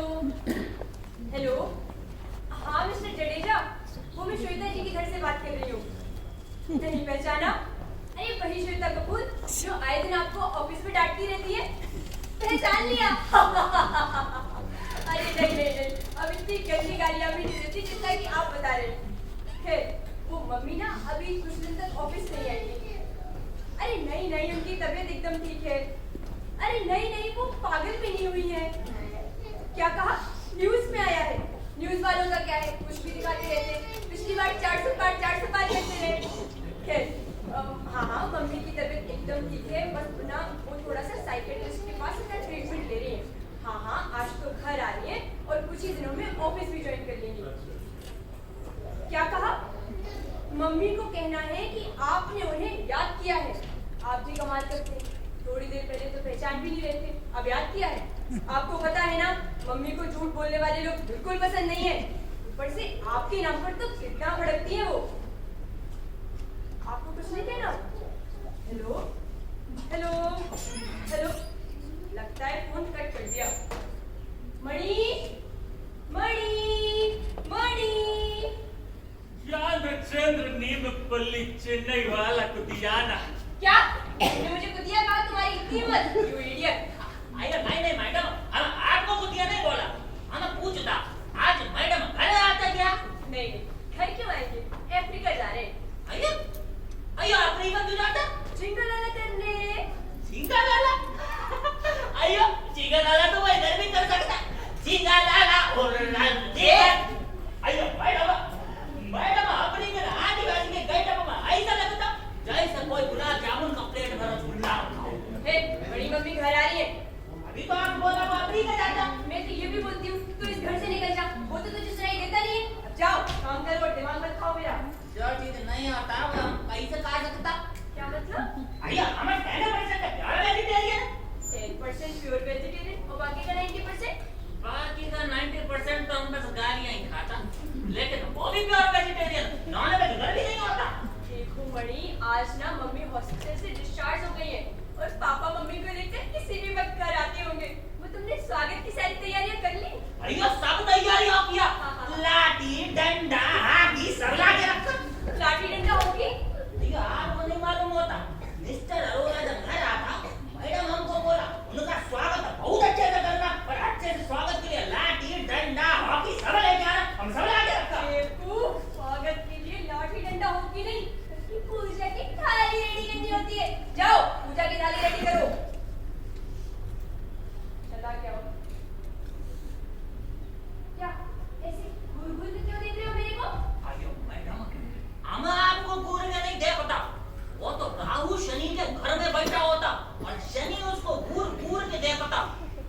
Hello. हाँ mister Jadeja, वो मैं श्वेता जी के घर से बात कर रही हूँ। नहीं पहचाना? अरे वही श्वेता कपूर जो आए दिन आपको ऑफिस में डांटती रहती है। पहचान लिया? अरे नहीं नहीं नहीं, अब इतनी गंदी गालियाँ भी नहीं देती जितना कि आप बता रहे हैं। खैर वो मम्मी ना अभी कुछ दिन तक ऑफिस नहीं आएगी। अरे नहीं नहीं, उनकी तबीयत एकदम ठीक है। अरे नहीं नहीं, वो पागल भी नहीं हुई है। क्या कहा? न्यूज़ में आया है। न्यूज़ वालों का क्या है, कुछ भी दिखाते रहते हैं। पिछली बार 400 पार करते रहे। खैर हाँ हाँ, मम्मी की तबीयत एकदम ठीक है, बस ना वो थोड़ा सा साइकियाट्रिस्ट के पास अपना ट्रीटमेंट ले रही है। हाँ हाँ, आज तो घर आ रही है और कुछ ही दिनों में ऑफिस भी ज्वाइन कर लेंगी। क्या कहा? मम्मी को कहना है कि आपने उन्हें याद किया है। आप भी कमाल करते हैं, थोड़ी देर पहले तो पहचान भी नहीं रहे थे, अब याद किया है। आपको पता है ना, मम्मी को झूठ बोलने वाले लोग बिल्कुल पसंद नहीं है। ऊपर से आपके नाम पर तो कितना भड़कती है वो। आपको कुछ नहीं कहना? हेलो हेलो हेलो, लगता है फोन कट कर दिया। मणि मणि मणि, चंद्र नीम पल्ली चेन्नई वाला कुतियाना। क्या मुझे कुतिया कहा? तुम्हारी इतनी हिम्मत, यू इडियट। नहीं मैडम, हम आपको कुतिया नहीं बोला, हम पूछता आज मैडम घर आता क्या? नहीं घर क्यों आएंगे, अफ्रीका जा रहे हैं। अयो अफ्रीका क्यों जाता? चिंगलाला करने। चिंगलाला? अयो चिंगलाला तो वो इधर भी कर सकता। चिंगलाला और रंजे। अयो मैडम अफ्रीका आदिवासी के गेटअप में ऐसा लगता जैसे कोई गुलाब जामुन का प्लेट भरा झूला। बड़ी मम्मी घर आ रही है। अभी तो आप बोला वो अफ्रीका जाता। मैं तो ये भी बोलती हूँ तू इस घर से निकल जा, वो तो तुझे सुनाई देता नहीं है। अब जाओ काम करो और दिमाग मत खाओ मेरा। जो चीज नहीं आता वो हम कैसे खा सकता? क्या मतलब? अरे हमें 10% प्योर वेजिटेरियन, 10% प्योर वेजिटेरियन और बाकी का 90%? बाकी का 90% तो हम बस गालियां ही खाता, लेकिन वो भी प्योर वेजिटेरियन, नॉन वेज घर भी नहीं होता। देखो मणि, आज ना मम्मी हॉस्पिटल से डिस्चार्ज हो गई है और पापा मम्मी को लेकर किसी भी वक्त घर आते होंगे। वो तुमने स्वागत की सारी तैयारियां कर ली? अरे सब तैयारियां किया, लाठी डंडा हाथी सब लाके रखा। लाठी डंडा होगी? अरे आपको नहीं मालूम होता, मिस्टर अरोड़ा जब घर आता मैडम हमको बोला उनका स्वागत बहुत अच्छे से करना, पर अच्छे से स्वागत के लिए लाठी डंडा हॉकी सब लेके आना, हम सब लाके रखा। स्वागत के लिए लाठी डंडा होगी नहीं, पूजा की थाली रेडी करनी होती है। जाओ पूजा की थाली रेडी करो। चला क्या हो? क्या ऐसे घूर-घूर के क्यों देख रहे हो मेरे को? अयो मैडम, हम आपको घूर के नहीं देखता, वो तो राहु शनि के घर में बैठा होता और शनि उसको घूर के देखता,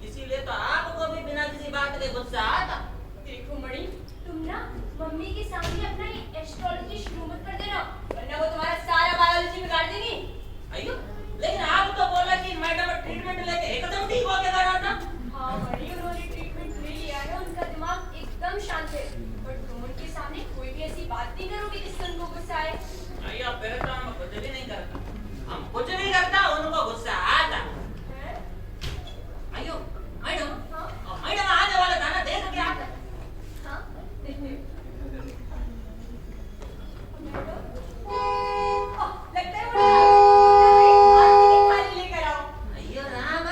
इसीलिए तो आपको भी बिना किसी बात के गुस्सा आता। देखो मणि, तुम ना मम्मी के सामने अपना ये एस्ट्रोलॉजी शुरू मत कर देना, वरना वो तुम्हारा सारा बायोलॉजी बिगाड़ देगी। अयो लेकिन आप तो बोला कि मैडम ट्रीटमेंट लेके एकदम ठीक हो गया था। हाँ मणि, उन्होंने ट्रीटमेंट ले लिया है, उनका दिमाग एकदम शांत है, पर तुम उनके सामने कोई भी ऐसी बात नहीं करोगे जिससे उनको गुस्सा आए। अयो फिर तो हम कुछ भी नहीं करता, हम कुछ नहीं करता, उनको गुस्सा आता। अयो मैडम, मैडम आने वाला था ना, देख के आता। हाँ देखिए, लगता है वो आरती की थाली लेकर आओ। अयो राम,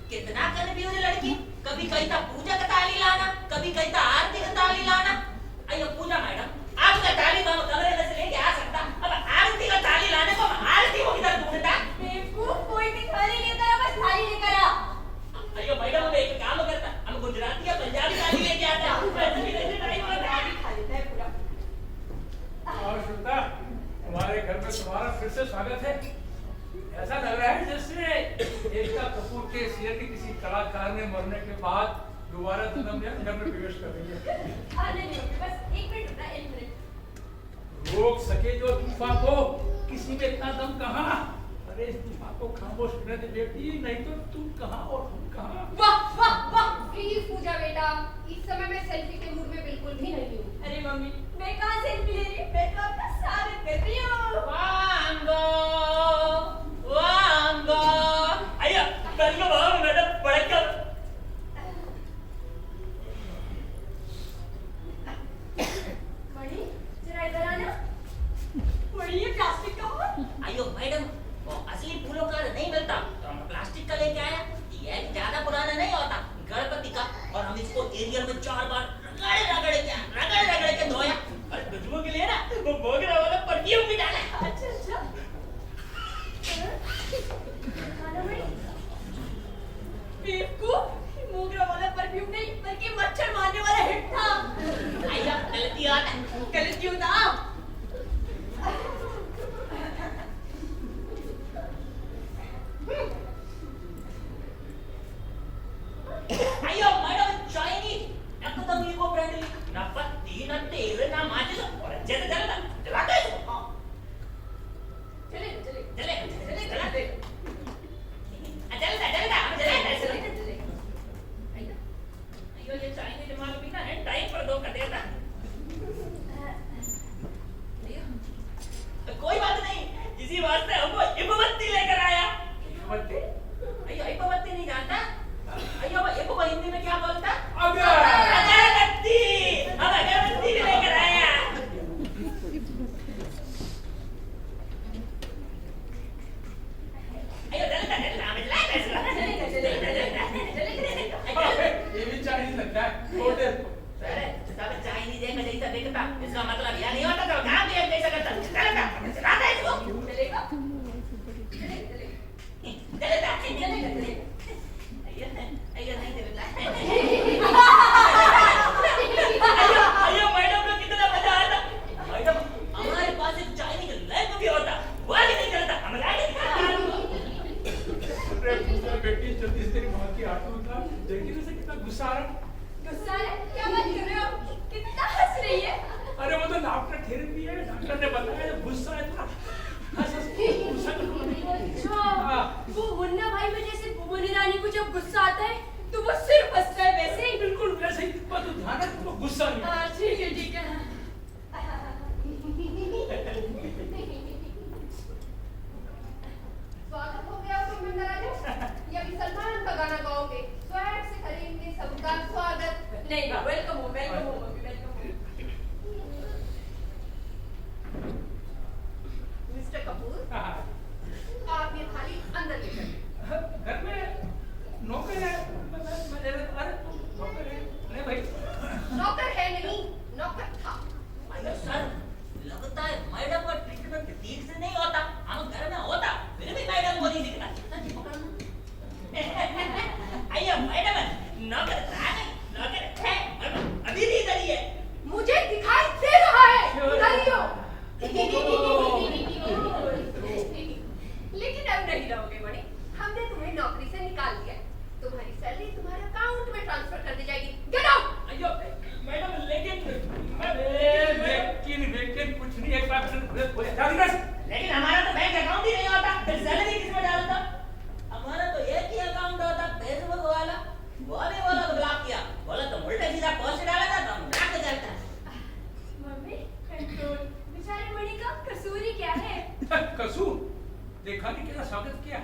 कितना कंफ्यूज लड़की, कभी कहता पूजा का थाली लाना, कभी कहता आरती का थाली लाना। अयो पूजा मैडम, आपका थाली तो हम कमरे में से लेके आ सकता, अब आरती का थाली लाने को हम आरती को किधर ढूंढता? बेवकूफ, कोई भी थाली लेकर आ, बस थाली लेकर आ। अयो मैडम, हम एक काम करता, हम गुजराती या पंजाबी थाली लेके आता, वैसे भी वैसे टाइम होता है। थाली खा लेता है पूरा। और श्वेता, तुम्हारे घर में तुम्हारा फिर से स्वागत है। ऐसा लग रहा है जैसे एकता कपूर के सीरियल के किसी कलाकार ने मरने के बाद दोबारा जन्म लिया, घर में प्रवेश कर रही है। नहीं, बस एक मिनट रुकना, एक मिनट। रोक सके जो तूफान को, किसी में इतना दम कहाँ? अरे इस तूफान को खामोश करने दे बेटी, नहीं तो तुम कहाँ और हम कहाँ। वाह वाह वाह, प्लीज पूजा बेटा, इस समय मैं सेल्फी के मूड में बिल्कुल भी नहीं हूँ। अरे मम्मी, मैं कहाँ सेल्फी ले रही हूँ, मैं तो आपका स्वागत कर रही हूँ। वांगो अयो करियो बाबू मैडम, पढ़ के एरियल में 4 बार रगड़ के धोया और खुशबू के लिए ना वो मोगरा वाला परफ्यूम भी डाला। अच्छा खाना में बेवकूफ, मोगरा वाला परफ्यूम नहीं बल्कि मच्छर मारने वाला हिट था। आइया गलती होता गलत क्यों था? अयो मैडम चाइनीज నాకు तो इको फ्रेंडली ना पत्ती ना तेल ना माचिस और जलाता है इसको। चले चलेगा चले अयो ये चाइनीज दिमाग भी ना है टाइम पर धोखा देता। कोई बात नहीं, इसी वास्ते हमको इबवत्ती लेकर आया। बत्ती अयो इबवत्ती नहीं जानता? अयो वो इबो को हिंदी में क्या बोलता? अगरबत्ती। हम अगरबत्ती भी लेकर आया। अयो चलता हमें ये भी चाइनीज लगता है होटल को। अरे साला चाइनीज है जैसा दिखता, इसका मतलब यह नहीं होता तो काम भी जैसा करता। चलेगा चलाता है इसको। चलेगा चलेगा चलेगा अयो नहीं चलता। अयो मैडम को कितना मजा आता। मैडम हमारे पास एक चाइनीज लैंप भी होता, वो भी नहीं चलता। हम लाके दिखाता। अरे दूसरा बेटी जल्दी से तेरी माँ की आंखों में था, देखी जैसे कितना गुस्सा आ रहा। गुस्सा है? क्या बात कर रहे हो? कितना हंस रही है? अरे वो तो लाफ्टर थेरेपी है, डॉक्टर ने बताया जब गुस्सा है ना हंस के गुस्सा करो। अच्छा हाँ। वो मुन्ना भाई में जैसे बुमन ईरानी को जब गुस्सा आता है तो वो सिर्फ हंसता है वैसे ही। बिल्कुल वैसे ही, बस तो ध्यान रख वो गुस्सा नहीं है। हाँ ठीक है ठीक है। स्वागत हो गया तुम मंदराजो। ये अभी सलमान का गाना गाओगे। स्वैग से करेंगे सबका स्वागत। नहीं वेलकम हो मम्मी वेलकम हो। मिस्टर कपूर, हाँ, आप ये थाली अंदर ले जाइए। घर में नौकर है। अरे तुम नौकर है? नहीं भाई। नौकर है नहीं, नौकर था। अयो सर, लगता है मैडम का ट्रीटमेंट ठीक से नहीं होता। हम घर में होता फिर भी मैडम को नहीं दिखता। अयो मैडम नौकर था नहीं, नौकर है अभी भी इधर ही है। मुझे दिखाई दे रहा है। इधर ही हो। लेकिन अब नहीं रहोगे बड़े। हमने तुम्हें नौकरी से निकाल दिया है। तुम्हारी सैलरी तुम्हारे अकाउंट में ट्रांसफर कर दी जाएगी। Get out. अयो मैडम लेकिन लेकिन कुछ नहीं, एक बार लेकिन हमारा तो बैंक अकाउंट ही नहीं होता, फिर सैलरी किसमें डालता? हमारा तो एक ही अकाउंट होता फेसबुक वाला, वो भी बोला तो ब्लॉक किया, बोला तो उल्टा सीधा पोस्ट डाला था तो ब्लॉक कर देता। मम्मी कंट्रोल, बेचारे मणि का कसूर ही क्या है? कसूर देखा नहीं कैसा स्वागत किया।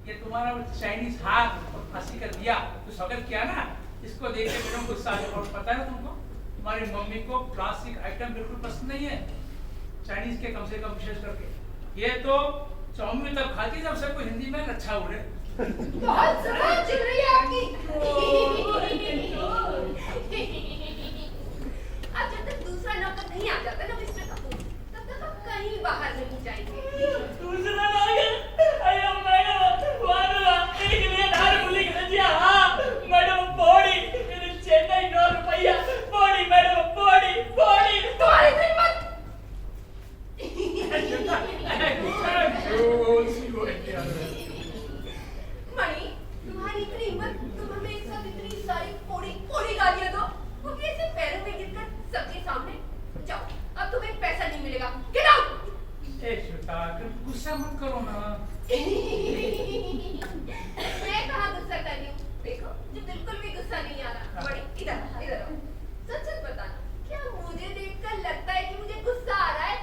ये तुम्हारा चाइनीज हाथ हंसी कर दिया तो स्वागत किया ना, इसको देख के मेरे को गुस्सा आ गया। और पता है ना तुमको, तुम्हारी मम्मी को प्लास्टिक आइटम बिल्कुल पसंद नहीं है, चाइनीज के कम से कम विशेष करके। ये तो चाउमीन तब खाती जब सबको हिंदी में अच्छा उड़े। बहुत जुबान चल रही है आपकी। अब जब तक दूसरा नौकर नहीं आ जाता ना मिस्टर कपूर, तब तक आप कहीं बाहर नहीं जाएंगे। दूसरा नौकर? अयो मैडम वाह एक लिए धार बोली कर दिया। हां मैडम बॉडी मेरे चेन्नई 9 रुपया बॉडी मैडम बॉडी तुम्हारी हिम्मत। मणि, तुम्हारी इतनी हिम्मत, तुम हमें एक साथ इतनी सारी कोड़ी गालियां दो, वो भी ऐसे पैरों में गिरकर सबके सामने। जाओ, अब तुम्हें पैसा नहीं मिलेगा। Get out. ए श्वेता, गुस्सा मत करो ना। मैं कहाँ गुस्सा कर रही हूँ? देखो, जो बिल्कुल भी गुस्सा नहीं आ रहा। मणि, इधर आओ। सच बताना, क्या मुझे देखकर लगता है कि मुझे गुस्सा आ रहा है?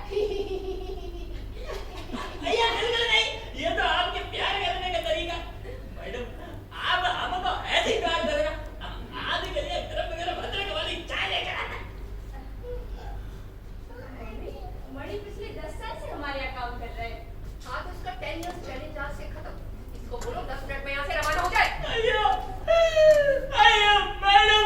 भैया बिल्कुल नहीं, ये तो आपके प्यार करने का तरीका। मैडम आप हमको ऐसे ही प्यार करेगा, आप ही करिए गरम भद्रक वाली चाय लेकर आना। मणि पिछले 10 साल से हमारे यहाँ काम कर रहा है। हाँ, तो उसका 10 इयर्स चैलेंज आज से खत्म। इसको बोलो 10 मिनट में यहाँ से रवाना हो जाए। अयो मैडम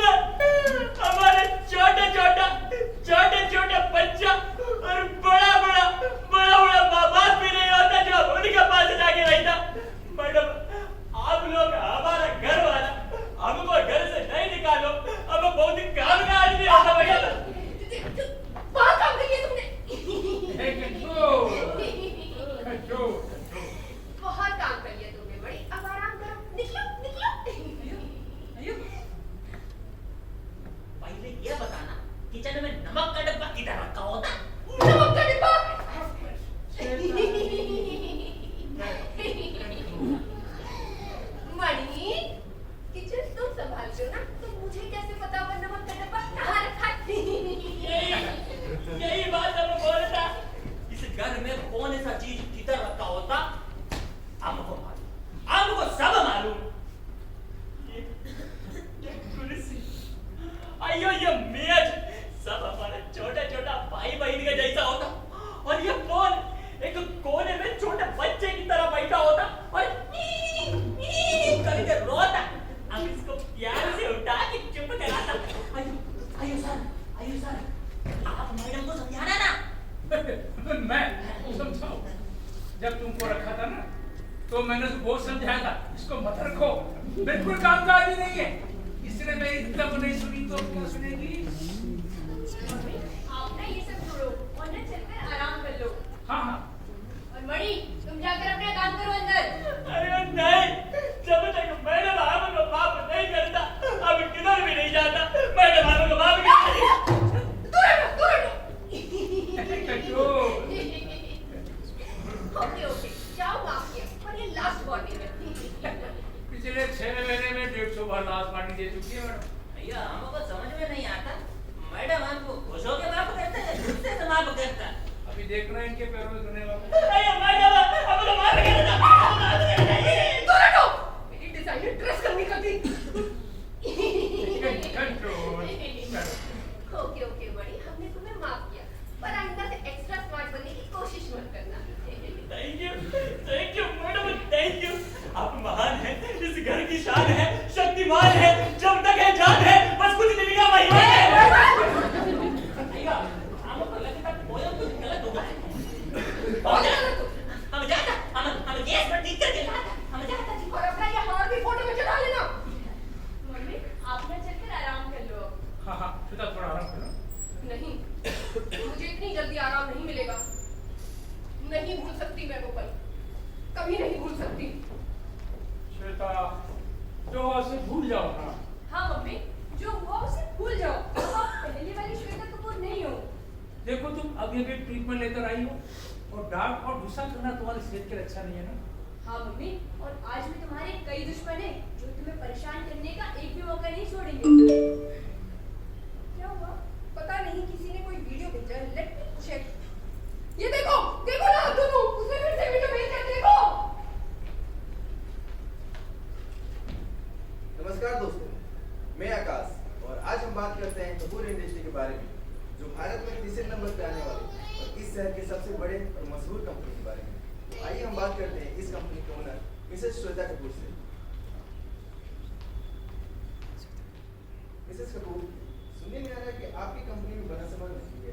अयो ये मेज सब हमारा छोटा छोटा भाई बहन का जैसा होता, और ये फोन एक कोने में छोटे बच्चे की तरह बैठा होता और करके रोता। अब इसको प्यार से उठा के चुप कराता। आयु सर, आप मैडम को समझाना ना। मैं समझाऊं? जब तुमको रखा था ना तो मैंने तो बहुत समझाया था इसको मत रखो, बिल्कुल कामकाज ही नहीं है। इसने मेरी तब नहीं सुनी तो क्या सुनेगी? आप ना ये सब छोड़ो और ना चलकर आराम कर लो। हाँ, और मणि तुम जाकर अपना काम करो अंदर। अरे नहीं, जब तक मैडम आपको माफ नहीं करता अब किधर भी नहीं जाता। मैडम आपको माफ नहीं। ओके, जाओ माफ किया, पर ये लास्ट वार्निंग है। पिछले 6 महीने में 150 बार लास्ट वार्निंग दे चुकी है मैडम। भैया हमको समझ में नहीं आता, मैडम हमको खुश होके माफ करता है गुस्से से माफ करता। अभी देख रहे हैं इनके पैरों में धुने वाला। अरे मैडम हमको माफ करता। मेरी डिजाइनर ड्रेस करनी करती। ओके बड़ी, हमने तुम्हें माफ किया, पर आइंदा से एक्स्ट्रा स्मार्ट बनने की कोशिश मत करना। Thank you madam, thank you. आप महान हैं, इस घर की शान है, शक्तिमान है, जब तक है जान है, बस कुछ दिन का महिमा है। भैया हमको लगता है कोई कुछ गलत होगा। हम गैस पर ठीक करके लाता। हम जाता जी। और अपना ये हार भी फोटो में चढ़ा लेना। मम्मी आप ना चलकर आराम कर लो। हाँ, श्वेता थोड़ा आराम करो। नहीं, मुझे इतनी जल्दी आराम नहीं मिलेगा। नहीं भूल सकती मैं वो पल, कभी नहीं भूल सकती। श्वेता जो हुआ उसे भूल जाओ ना। हाँ मम्मी, जो हुआ उसे भूल जाओ। आप पहले वाली श्वेता कपूर नहीं हो। देखो तुम अभी ट्रीटमेंट लेकर आई हो और डांट और गुस्सा करना तुम्हारी सेहत के लिए अच्छा नहीं है ना। हाँ मम्मी, और आज भी तुम्हारे कई दुश्मन हैं जो तुम्हें परेशान करने का एक भी मौका नहीं छोड़ेंगे। क्या हुआ? पता नहीं, किसी ने कोई वीडियो भेजा है। Let me check. ये देखो ना दोनों, उसने फिर से वीडियो भेजा है, देखो। नमस्कार दोस्तों, मैं आकाश और आज हम बात करते हैं कपूर इंडस्ट्री के बारे में, जो भारत में तीसरे नंबर पर आने वाले और इस शहर के सबसे बड़े और मशहूर कंपनी के बारे में। तो आइए हम बात करते हैं इस कंपनी के ओनर मिसेस श्वेता कपूर से। मिसेस कपूर, सुनने में आ रहा है कि आपकी कंपनी में बना सामान नहीं है।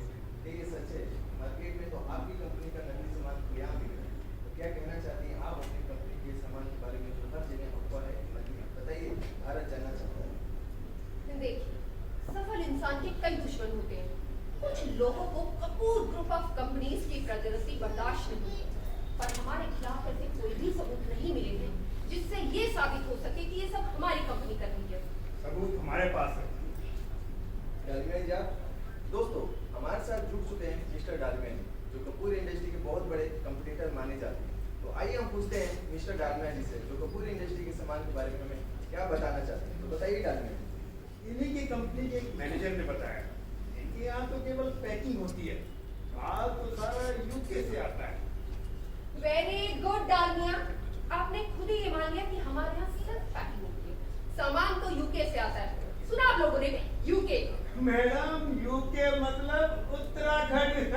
ये सच है? मार्केट में तो आपकी कंपनी का नकली सामान खुलेआम बिक रहा है। तो क्या कहना चाहती हैं आप अपनी कंपनी के सामान के बारे में जो हर जगह अफवाह है? बताइए, भारत जानना चाहता है। देखिए, सफल इंसान के कई दुश्मन होते हैं। कुछ लोगों को कपूर ग्रुप ऑफ कंपनीज की प्रगति बर्दाश्त नहीं है, पर हमारे खिलाफ ऐसे कोई भी सबूत नहीं मिले हैं जिससे ये साबित हो सके कि ये सब हमारी कंपनी कर रही है। सबूत हमारे पास है। डालमिया जी, दोस्तों हमारे साथ जुड़ चुके हैं मिस्टर डालमिया जी, जो कपूर इंडस्ट्री के बहुत बड़े कंपटीटर माने जाते हैं। तो आइए हम पूछते हैं मिस्टर डालमिया जी से, जो कपूर इंडस्ट्री के सामान के बारे में हमें क्या बताना चाहते हैं। तो बताइए डालमिया जी। इन्हीं की कंपनी के एक मैनेजर ने बताया, इनके यहाँ तो केवल पैकिंग होती है, माल तो सारा यूके से आता है। वेरी गुड डालमिया, आपने खुद ही ये मान लिया कि हमारे यहाँ सिर्फ पैकिंग होती है, सामान तो यूके से आता है। सुना आप लोगों ने? यूके मैडम, यूके मतलब उत्तराखंड।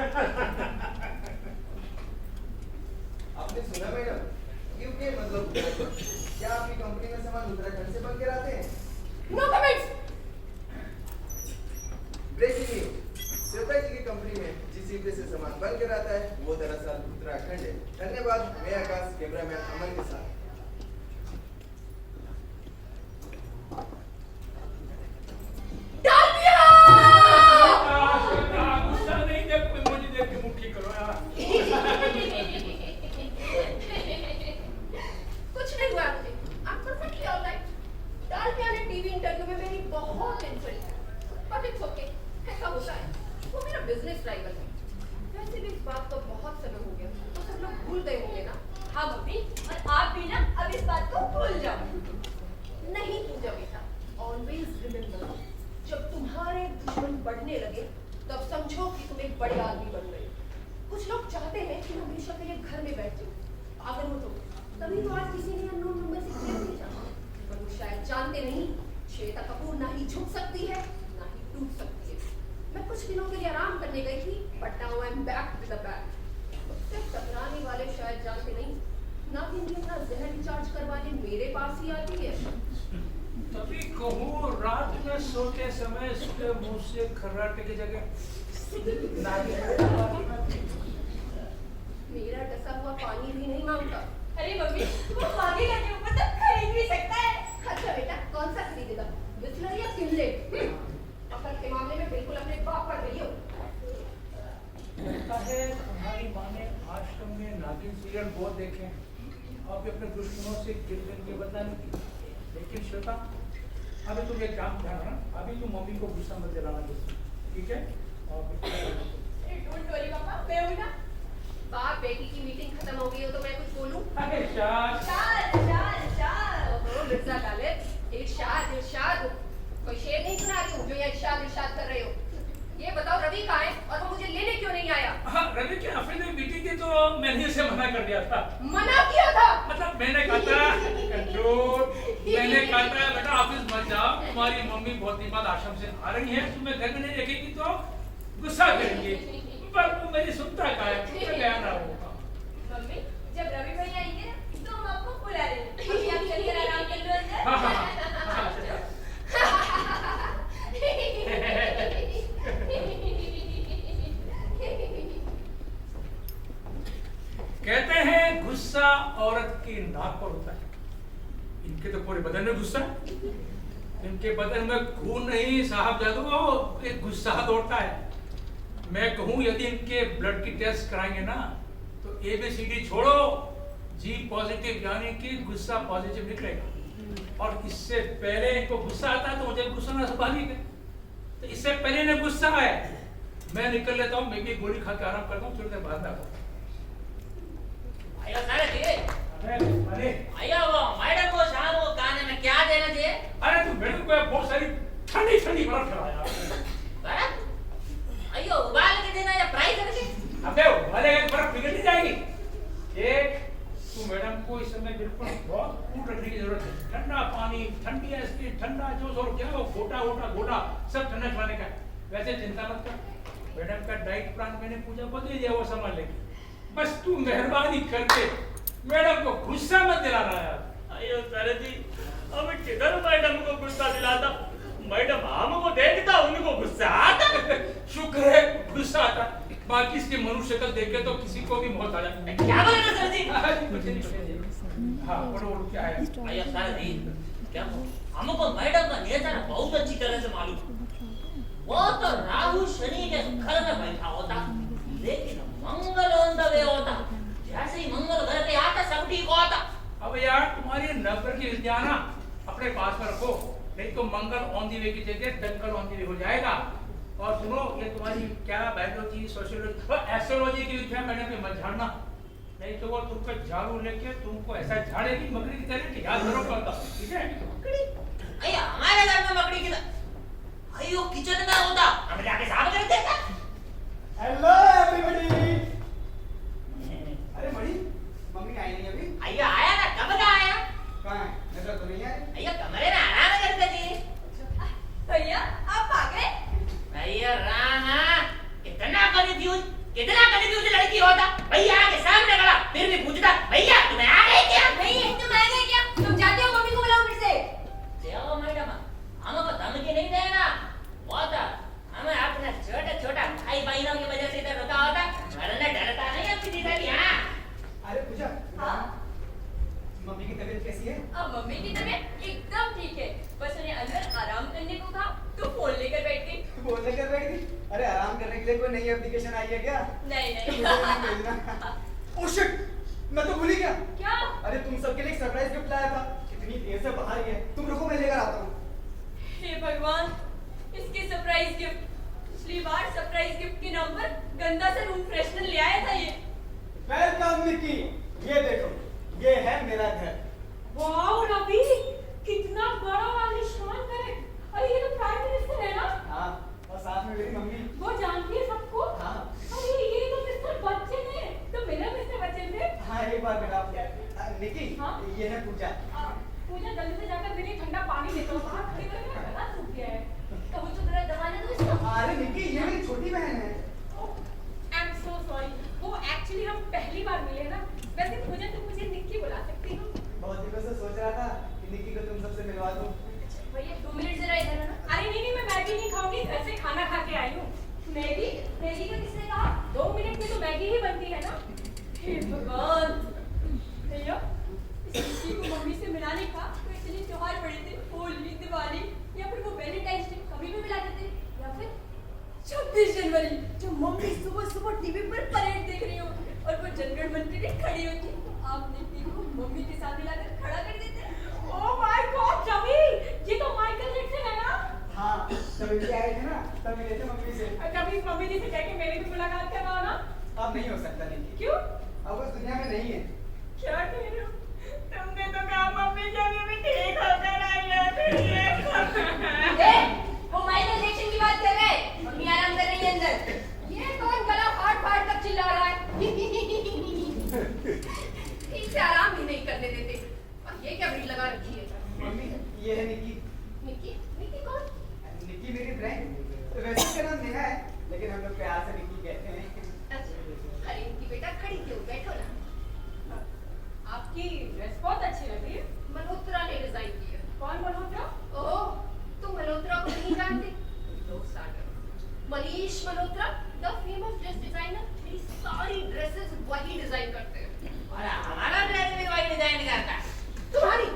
आपने सुना मैडम, यूके मतलब उत्तराखंड। क्या आपकी कंपनी में सामान उत्तराखंड से बन के आते हैं? No comments. Breaking news, Shweta ji की कंपनी में जिस यूके से सामान बन के आता है वो दरअसल उत्तराखंड है। धन्यवाद। मैं आकाश, कैमरामैन अमन के साथ। गुस्सा नहीं, देख मुझे देख के मुट्ठी करो यार। कुछ नहीं हुआ मुझे, I'm perfectly alright। डालमिया ने टीवी इंटरव्यू में मेरी बहुत इंसल्ट की, but it's okay, ऐसा होता है, वो मेरा बिजनेस राइवल है। वैसे भी इस बात को बहुत समय हो गया, तो सब लोग भूल गए होंगे ना। हाँ मम्मी, और आप भी ना अब इस बात को भूल जाओ। नहीं पूजा बेटा, ऑलवेज रिमेम्बर, जब तुम्हारे दुश्मन बढ़ने लगे तब समझो कि तुम एक बड़े आदमी बन गए। कुछ लोग चाहते हैं कि मैं हमेशा के लिए घर में बैठ जाऊं, अगर हो तो तभी तो आज किसी ने अननोन नंबर से कॉल भेजा, पर वो शायद जानते नहीं, श्वेता कपूर ना ही झुक सकती है ना ही करने गई थी, but now I'm back with the bag. उससे टकराने वाले शायद जानते नहीं, नागिन भी अपना जहर रिचार्ज करवाने मेरे पास ही आती है। तभी कहूँ रात में सोते समय उसके मुंह से खर्राटे की जगह मेरा डसा हुआ पानी भी नहीं मांगता। अरे मम्मी, वो मांगेगा नहीं, मतलब खरीद भी सकता है। अच्छा बेटा, कौन सा खरीदेगा, बिस्लरी या किनलेट? अकल के मामले में बिल्कुल अपने बाप पर गई हो। लगता है तुम्हारी माँ ने आश्रम में नागिन सीरियल बहुत देखे हैं, अब अपने दुश्मनों से गिर के बताने की। लेकिन श्वेता, अभी तुम एक काम ध्यान रखना, अभी तुम मम्मी को गुस्सा मत दिलाना, ठीक है? और डोंट वरी पापा, मैं हूं ना। बाप बेटी की मीटिंग खत्म हो गई हो तो मैं कुछ बोलूं? अरे शाद, ओहो मिर्जा गालिब, इरशाद इरशाद, कोई शेर नहीं सुना रही हूँ जो ये इरशाद इरशाद कर रहे हो। ये बताओ रवि कहाँ है और वो मुझे लेने क्यों नहीं आया? हाँ, रवि के ऑफिस में मीटिंग थी तो मैंने उसे मना कर दिया था। मना किया था? मतलब मैंने कहा था कंट्रोल, मैंने कहा था बेटा ऑफिस मत जाओ, तुम्हारी मम्मी बहुत दिन बाद आश्रम से आ रही है, तुम्हें घर में नहीं रखेगी तो गुस्सा करेंगे, पर वो मेरी सुनता का है, मैं गया ना होगा। मम्मी, जब रवि भैया आएंगे ना, तो हम आपको बुला लेंगे। अभी आप चलिए आराम कर लो अंदर। हाँ, हाँ, हाँ, अच्छा। कहते हैं गुस्सा औरत की नाक पर होता है, इनके तो पूरे बदन में गुस्सा है, इनके बदन में खून नहीं साहब जादू, एक गुस्सा दौड़ता है। मैं कहूं यदि इनके ब्लड की टेस्ट कराएंगे ना तो ABCD छोड़ो, G पॉजिटिव यानी कि गुस्सा पॉजिटिव निकलेगा। और इससे पहले इनको गुस्सा आता है तो मुझे गुस्सा ना स्वाभाविक है, तो इससे पहले इन्हें गुस्सा है, मैं निकल लेता हूँ, मैं भी गोली खा के आराम करता हूँ, थोड़ी देर बाद आता हूँ। आयो सारे जी, अरे आयो वो मैडम को शाम को खाने में क्या देना चाहिए? अरे तू मैडम को बहुत सारी ठंडी ठंडी बर्फ खिलाया। बर्फ? आयो उबाल के देना या फ्राई करके? अबे उबालेगा तो बर्फ पिघल नहीं जाएगी। एक तू मैडम को इस समय बिल्कुल बहुत कूल रखने की जरूरत है, ठंडा पानी, ठंडी आइसक्रीम, ठंडा जूस और क्या वो गोटा सब ठंडा खिलाने का। वैसे चिंता मत कर, मैडम का डाइट प्लान मैंने पूजा को दे दिया, वो संभाल लेगी। बस तू मेहरबानी करके मैडम को गुस्सा मत दिलाना यार। आयो सारे जी, अब किधर मैडम को गुस्सा दिलाता? मैडम हमको देखता उनको गुस्सा आता। शुक्र है गुस्सा आता, बाकी इसके मनुष्य शक्ल देख के तो किसी को भी मौत आ जाए। क्या बोले ना सर जी? हाँ बोलो क्या है? आयो सारे जी, क्या हमको मैडम का नेचर बहुत अच्छी तरह से मालूम। वो तो राहु शनि के घर में बैठा होता, लेकिन मंगल ऑन द वे होता। जैसे ही मंगल घर पे आता सब ठीक होता। अब यार तुम्हारी नफरत की विद्या ना अपने पास में रखो, नहीं तो मंगल ऑन दी वे की जगह दंगल ऑन दी वे हो जाएगा। और सुनो, ये तुम्हारी क्या बायोलॉजी, सोशियोलॉजी और एस्ट्रोलॉजी की विद्या मैंने भी मत झाड़ना, नहीं तो वो तुमको झाड़ू लेके तुमको ऐसा झाड़ेगी मकड़ी की तरह कि याद करो करता, ठीक है? अయ్యా हमारे घर में मकड़ी की अयो किचन में होता, हम जाके साफ कर देता। Hello everybody. अरे बड़ी मम्मी आई नहीं अभी? अయ్యా आया ना, कब का आया? कहाँ है? नजर तो नहीं आ रही। अయ్యా कमरे में आराम करते जी। भैया आप आ गए? अయ్యా राहा, कितना कंफ्यूज लड़की होता। भैया के सामने खड़ा फिर भी पूछता भैया तुम्हें आ गए क्या? नहीं, तुम आ गए क्या? तुम जाते हो, मम्मी को बुलाओ फिर से। देखो मैडम, हमको धमकी नहीं देना। वो तो हमें अपने छोटा भाई बहनों की वजह से इधर रुका होता, डरता नहीं अब किसी से भी। हाँ अरे पूजा, हाँ? मम्मी की तबीयत कैसी है? अब मम्मी की तबीयत एकदम ठीक है, बस उन्हें अंदर आराम करने को कहा तो फोन लेकर बैठ गई। बोलने कर रही थी। अरे आराम करने के लिए कोई नई एप्लीकेशन आई है क्या? नहीं मुझे नहीं भेजना। ओह शिट, मैं तो भूल ही गया। क्या? अरे तुम सबके लिए सरप्राइज गिफ्ट लाया था, कितनी देर से बाहर ही है, तुम रुको मैं लेकर आता हूँ। हे भगवान, इसके सरप्राइज गिफ्ट, पिछली बार सरप्राइज गिफ्ट के नाम पर गंदा सा रूम फ्रेशनर ले आया था ये। वेलकम निकी, ये देखो, ये है मेरा घर। वाओ रवि, कितना बड़ा आलिशान घर है। अरे ये तो प्राइम मिनिस्टर है ना? हाँ, और साथ में मेरी मम्मी। वो जानती है सबको? हाँ। अरे ये तो मिस्टर बच्चन है, तो मेरा मिस्टर बच्चन थे। हाँ एक बार मेरा निकी, हाँ? ये है पूजा। पूजा जल्दी से जाकर मेरे लिए ठंडा पानी लेकर आओ, बाहर खड़ी करके मेरा गला सूख गया है। कबूतर जरा दबाने दो इसको। अरे निकी, ये मेरी छोटी बहन है। मैगी मैगी का किसने कहा? 2 मिनट में तो मैगी ही बनती है ना। हे भगवान भैया, इस लड़की को मम्मी से मिलाने का तो इतने त्योहार पड़े थे, होली, दिवाली या फिर वो वैलेंटाइंस डे, कभी भी मिला देते, या फिर 26 जनवरी जो मम्मी सुबह सुबह टीवी पर परेड देख रही हो और वो जनगण मन के लिए खड़ी होती, आप निकी को मम्मी के साथ मिलाकर खड़ा कर देते। ओह माय गॉड रवि, ये तो माइकल जैक्सन है ना। हाँ, तब इंडिया आए थे ना, तब मिले थे मम्मी से। कभी मम्मी जी से कह के मेरी भी मुलाकात करवाओ ना। अब नहीं हो सकता निकी। क्यों? अब उस दुनिया में नहीं है। क्या कह रहे हो? तुमने तो कहा मम्मी जब भी ठीक होकर आई है फिर ये वो माइकल जैक्सन की बात कर रहे हैं, मम्मी आराम कर रही है अंदर। ये कौन गला फाड़ फाड़ कर चिल्ला रहा है? ठीक से आराम भी नहीं करने देते। और ये क्या भीड़ लगा रखी है? मम्मी, ये है निकी। निकी? निकी कौन? निकी मेरी फ्रेंड। वैसे उसका नाम नेहा है, लेकिन हम लोग प्यार से निकी कहते हैं। अच्छा, अरे निकी बेटा खड़ी क्यों? बैठो ना। आपकी ड्रेस बहुत अच्छी लग रही है। मल्होत्रा ने डिजाइन की है। कौन मल्होत्रा? ओह, तुम मल्होत्रा को नहीं जानते? लोग Sagar. Manish Malhotra, the famous dress designer. मेरी सारी ड्रेसेस वही डिजाइन करते हैं। और हमारा ड्रेस भी वही डिजाइन करता। तुम्हारी?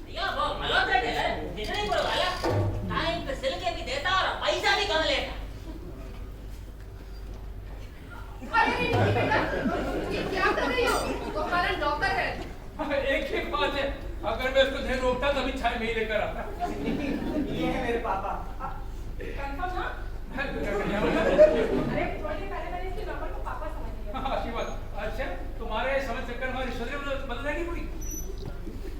भैया वो मल्होत्रा टेलर जितने को वाला टाइम पे सिल के भी देता और पैसा भी कम लेता। अरे निकी बेटा, ये क्या कर रही हो? तुम्हारा नौकर है। एक ही बात है, अगर मैं उसको ध्यान रोकता तभी चाय में ही लेकर आता। निकी, ये है मेरे पापा। कंफर्म ना? अरे अरे थोड़ी देर पहले मैंने इसके नंबर को पापा समझ लिया। अच्छी बात। अच्छा, तुम्हारे समझ चक्कर हमारी रिश्तेदारी में बदलने की पूरी।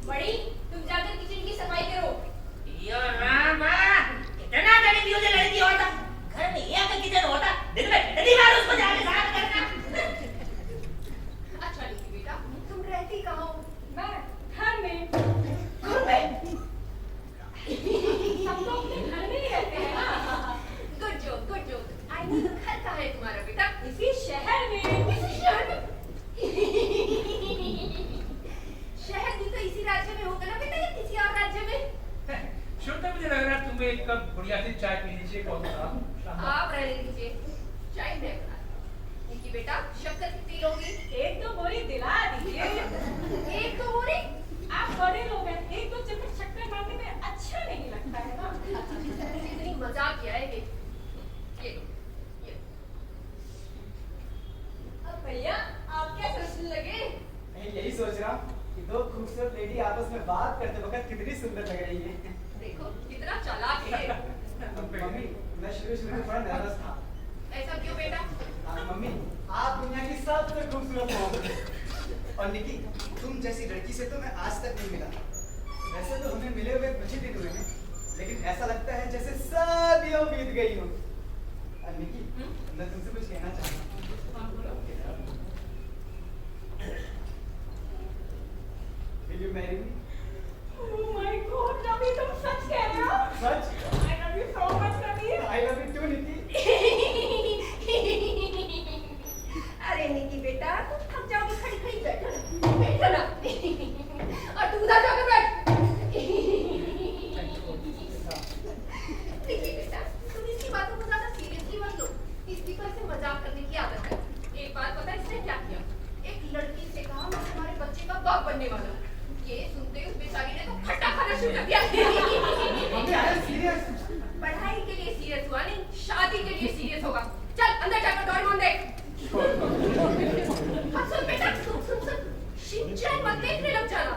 बड़ी, तुम जाकर किचन की सफाई करो। यो रामा, कितना बड़ी म्यूजिक लड़की होता। घर में एक किचन होता, दिन में कितनी बार उसको जाके साफ करना। अच्छा निकी बेटा, तुम रहती कहाँ हो? मैं घर में। घर में? हम लोग अपने घर में ही रहते हैं ना। Good joke, good joke. I mean घर कहाँ है तुम्हारा बेटा? इसी शहर में। इसी शहर में? शहर भी तो इसी राज्य में होगा ना बेटा, या किसी और राज्य में? शुद्ध मुझे लग रहा है तुम्हें एक कप बढ़िया सी चाय पी लीजिए। कौन सा? आप रहने दीजिए, चाय मैं बना। निकी बेटा, शक्कर कितनी लोगी? 1-2 बोरी दिला दीजिए। 1-2 बोरी? आप बड़े लोग हैं, 1-2 चम्मच शक्कर मांगने में अच्छा नहीं लगता है ना। इतनी मजाक किया है ये। अब भैया, आप क्या सोचने लगे? मैं यही सोच रहा हूँ कि दो खूबसूरत लेडी आपस में बात करते वक्त कितनी सुंदर लग रही है। देखो कितना चालाक है। मम्मी, मैं शुरू में थोड़ा नर्वस था। ऐसा क्यों बेटा? मम्मी, आप दुनिया की सबसे खूबसूरत हो। और निकी, तुम जैसी लड़की से तो मैं आज तक नहीं मिला। वैसे तो हमें मिले हुए कुछ ही दिन हुए हैं, लेकिन ऐसा लगता है जैसे सदियों बीत गई हो। और निकी, मैं तुमसे कुछ कहना चाहता हूँ। Will you marry me? Oh my God, Ravi तुम सच कह रहे हो? सच? I love you so much Ravi. I love you too, निकी। अरे निकी बेटा, तुम थक जाओगी, खड़ी खड़ी बैठो ना, बैठो ना। और तू उधर जाकर बैठ। निकी बेटा, तुम इसकी बातों को ज्यादा सीरियसली मत लो। इसकी तो ऐसे मजाक करने की आदत है। एक बात पता है इसने क्या किया? एक लड़की से कहा मैं तुम्हारे बच्चे का बाप बनने वाला हूँ। ये सुनते ही उस बेचारी ने तो फटा खाना शुरू कर दिया। Mummy, I am serious। पढ़ाई के लिए सीरियस हुआ नहीं, शादी के लिए सीरियस होगा। चल अंदर जाकर डोरेमोन देख। हाँ, सुन बेटा, सुन। शिनचैन मत देखने लग जाना।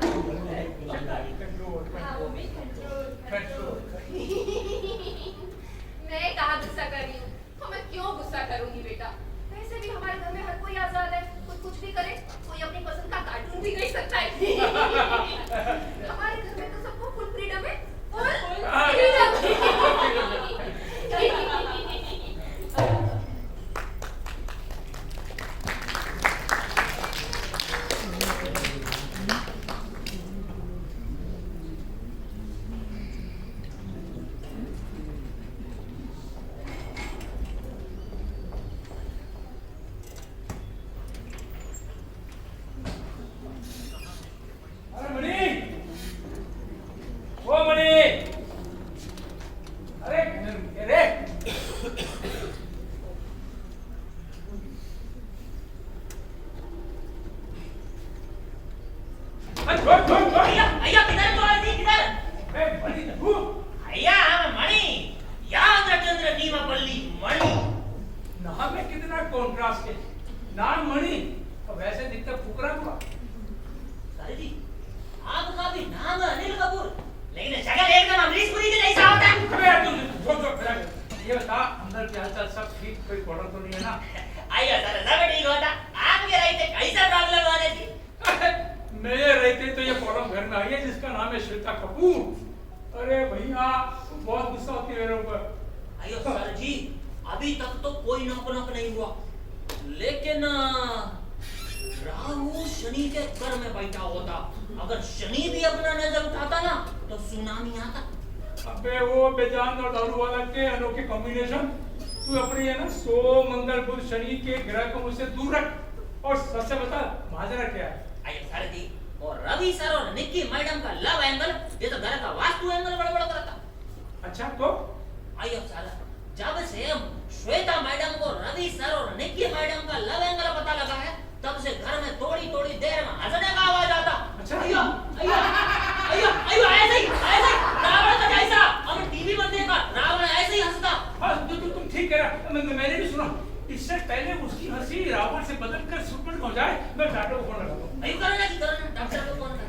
हाँ मम्मी, कंट्रोल। मैं कहाँ गुस्सा कर रही हूँ? तो मैं क्यों गुस्सा करूंगी बेटा? वैसे भी हमारे घर में हर कोई आजाद है, कोई कुछ भी करे, कोई अपनी पसंद का कार्टून भी देख सकता है। हमारे घर में तो सबको फुल फ्रीडम है, फुल नीमापल्ली मणि। नाम में कितना कॉन्ट्रास्ट है। नाम मणि और वैसे दिखता फुकरा हुआ। सर जी, आपका भी नाम है अनिल कपूर, लेकिन शक्ल एकदम अमरीश पुरी के जैसा होता है। अबे तू छोड़ फिर ये बता अंदर क्या हालचाल, सब ठीक, कोई प्रॉब्लम तो नहीं है ना? आइए सर, सब ठीक होता। आपके रहते कैसा प्रॉब्लम होने थी? मेरे रहते तो ये प्रॉब्लम घर में आई है जिसका नाम है श्वेता कपूर। अरे भैया बहुत गुस्सा होती है मेरे ऊपर। आइयो सर जी, अभी तक तो कोई नॉक नहीं हुआ, लेकिन राहु शनि के घर में बैठा होता। अगर शनि भी अपना नजर उठाता ना तो सुनामी आता। अबे वो बेजान और दारू वाला के अनोखे कॉम्बिनेशन। तू अपनी है ना सो मंगल बुध शनि के ग्रह को मुझसे दूर रख और सच से बता माजरा क्या है? आइए सर जी, और रवि सर और निक्की मैडम का लव एंगल ये तो घर का वास्तु एंगल बड़ा करता। अच्छा तो आइए सर, जब से श्वेता मैडम को रवि सर और निक्की मैडम का लव एंगल पता लगा है, तब से घर में थोड़ी देर में हंसने का आवाज आता। अच्छा। अयो अयो अयो अयो ऐसे ही रावण का जैसा हम टीवी पर देखा, रावण ऐसे ही हंसता। हाँ तुम ठीक कह रहा। मैंने भी सुना। इससे पहले उसकी हंसी रावण से बदलकर सुपरमैन हो जाए, मैं डॉक्टर को फोन लगाता हूँ। अयो करना जी, करना डॉक्टर को फोन कर।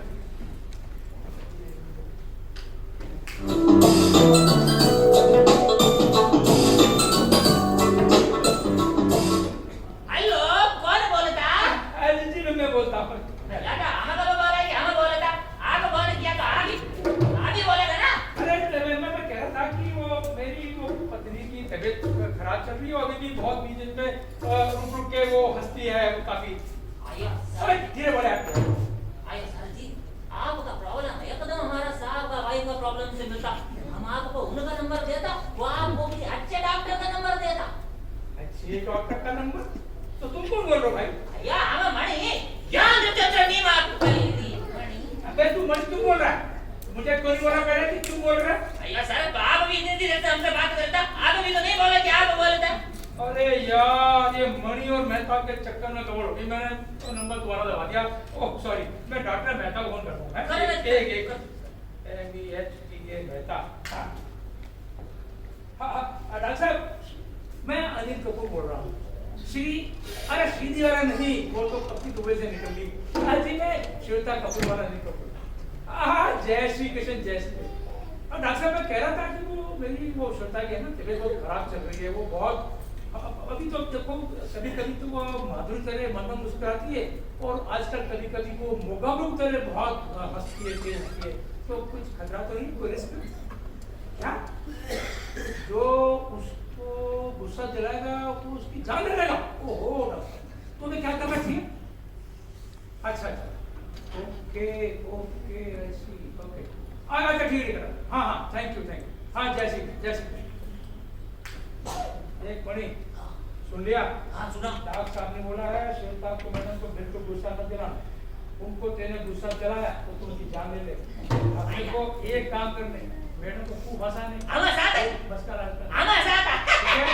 हेलो, कौन बोलता? अरे जी मैं बोलता हूँ। लाटा हमें कब बोला कि हमें बोला था? आप फोन किया तो आगे बोलेगा ना? अरे मैं कह रहा था कि वो मेरी वो पत्नी की तबीयत खराब चल रही है, अभी भी बहुत बीच में रुक के वो हंसती है वो काफी। आइए अरे सर, धीरे बोले आप। आइए सर जी, आपका प्रॉब्लम एकदम हमारा साहब का वाइफ का प्रॉब्लम से मिलता। हम आपको उनका नंबर देता, वो आपको किसी अच्छे डॉक्टर का नंबर देता। अच्छे डॉक्टर का नंबर? तो तुम कौन बोल रहे हो भाई? या हमें मणि ज्ञान देते नहीं मार मणि। अबे तू मणि क्यों बोल रहा है? मुझे कोई बोला पहले कि क्यों बोल रहा है? आइए सर, तो आप भी इतनी देर से हमसे बात करता, आप भी तो नहीं बोला कि आप बोलता। अरे यार ये मणि और मेहता के चक्कर में गड़बड़ हो गई। मैंने तो नंबर दोबारा दबा दिया। ओह सॉरी, मैं डॉक्टर मेहता को फोन करता हूँ। एक MBHTA मेहता। हाँ डॉक्टर साहब, मैं अनिल कपूर बोल रहा हूँ। अरे सीधी वाला नहीं, वो तो अपनी दुबई से निकल ली। आज ही मैं श्वेता कपूर वाला अनिल कपूर। हाँ जय श्री कृष्ण जय श्री कृष्ण। और डॉक्टर साहब मैं कह रहा था कि वो मेरी वो श्वेता की है ना तबीयत बहुत खराब चल रही है। वो बहुत अभी तो देखो कभी तो वो माधुरी तरह मन मुस्कुराती है और आजकल कभी वो मोगामुख तरह बहुत हंसती है, तेज हंसती है। तो कुछ खतरा तो नहीं, कोई रिस्क क्या? जो उसको गुस्सा दिलाएगा वो उसकी जान ले लेगा। ओहो डॉक्टर, तो मैं क्या करना चाहिए? अच्छा ओके ऐसी ओके अच्छा ठीक है। हाँ थैंक यू हाँ जय श्री एक मणि सुन लिया? हाँ सुना। डॉक्टर साहब ने बोला है श्वेता को मैडम को बिल्कुल गुस्सा मत दिलाना। उनको तेने गुस्सा चलाया तो तुम उनकी जान ले ले। अब देखो एक काम करने, मैडम को खूब हंसाने। हमें साथ है। बस का रास्ता। हमें साथ है। ठीक है?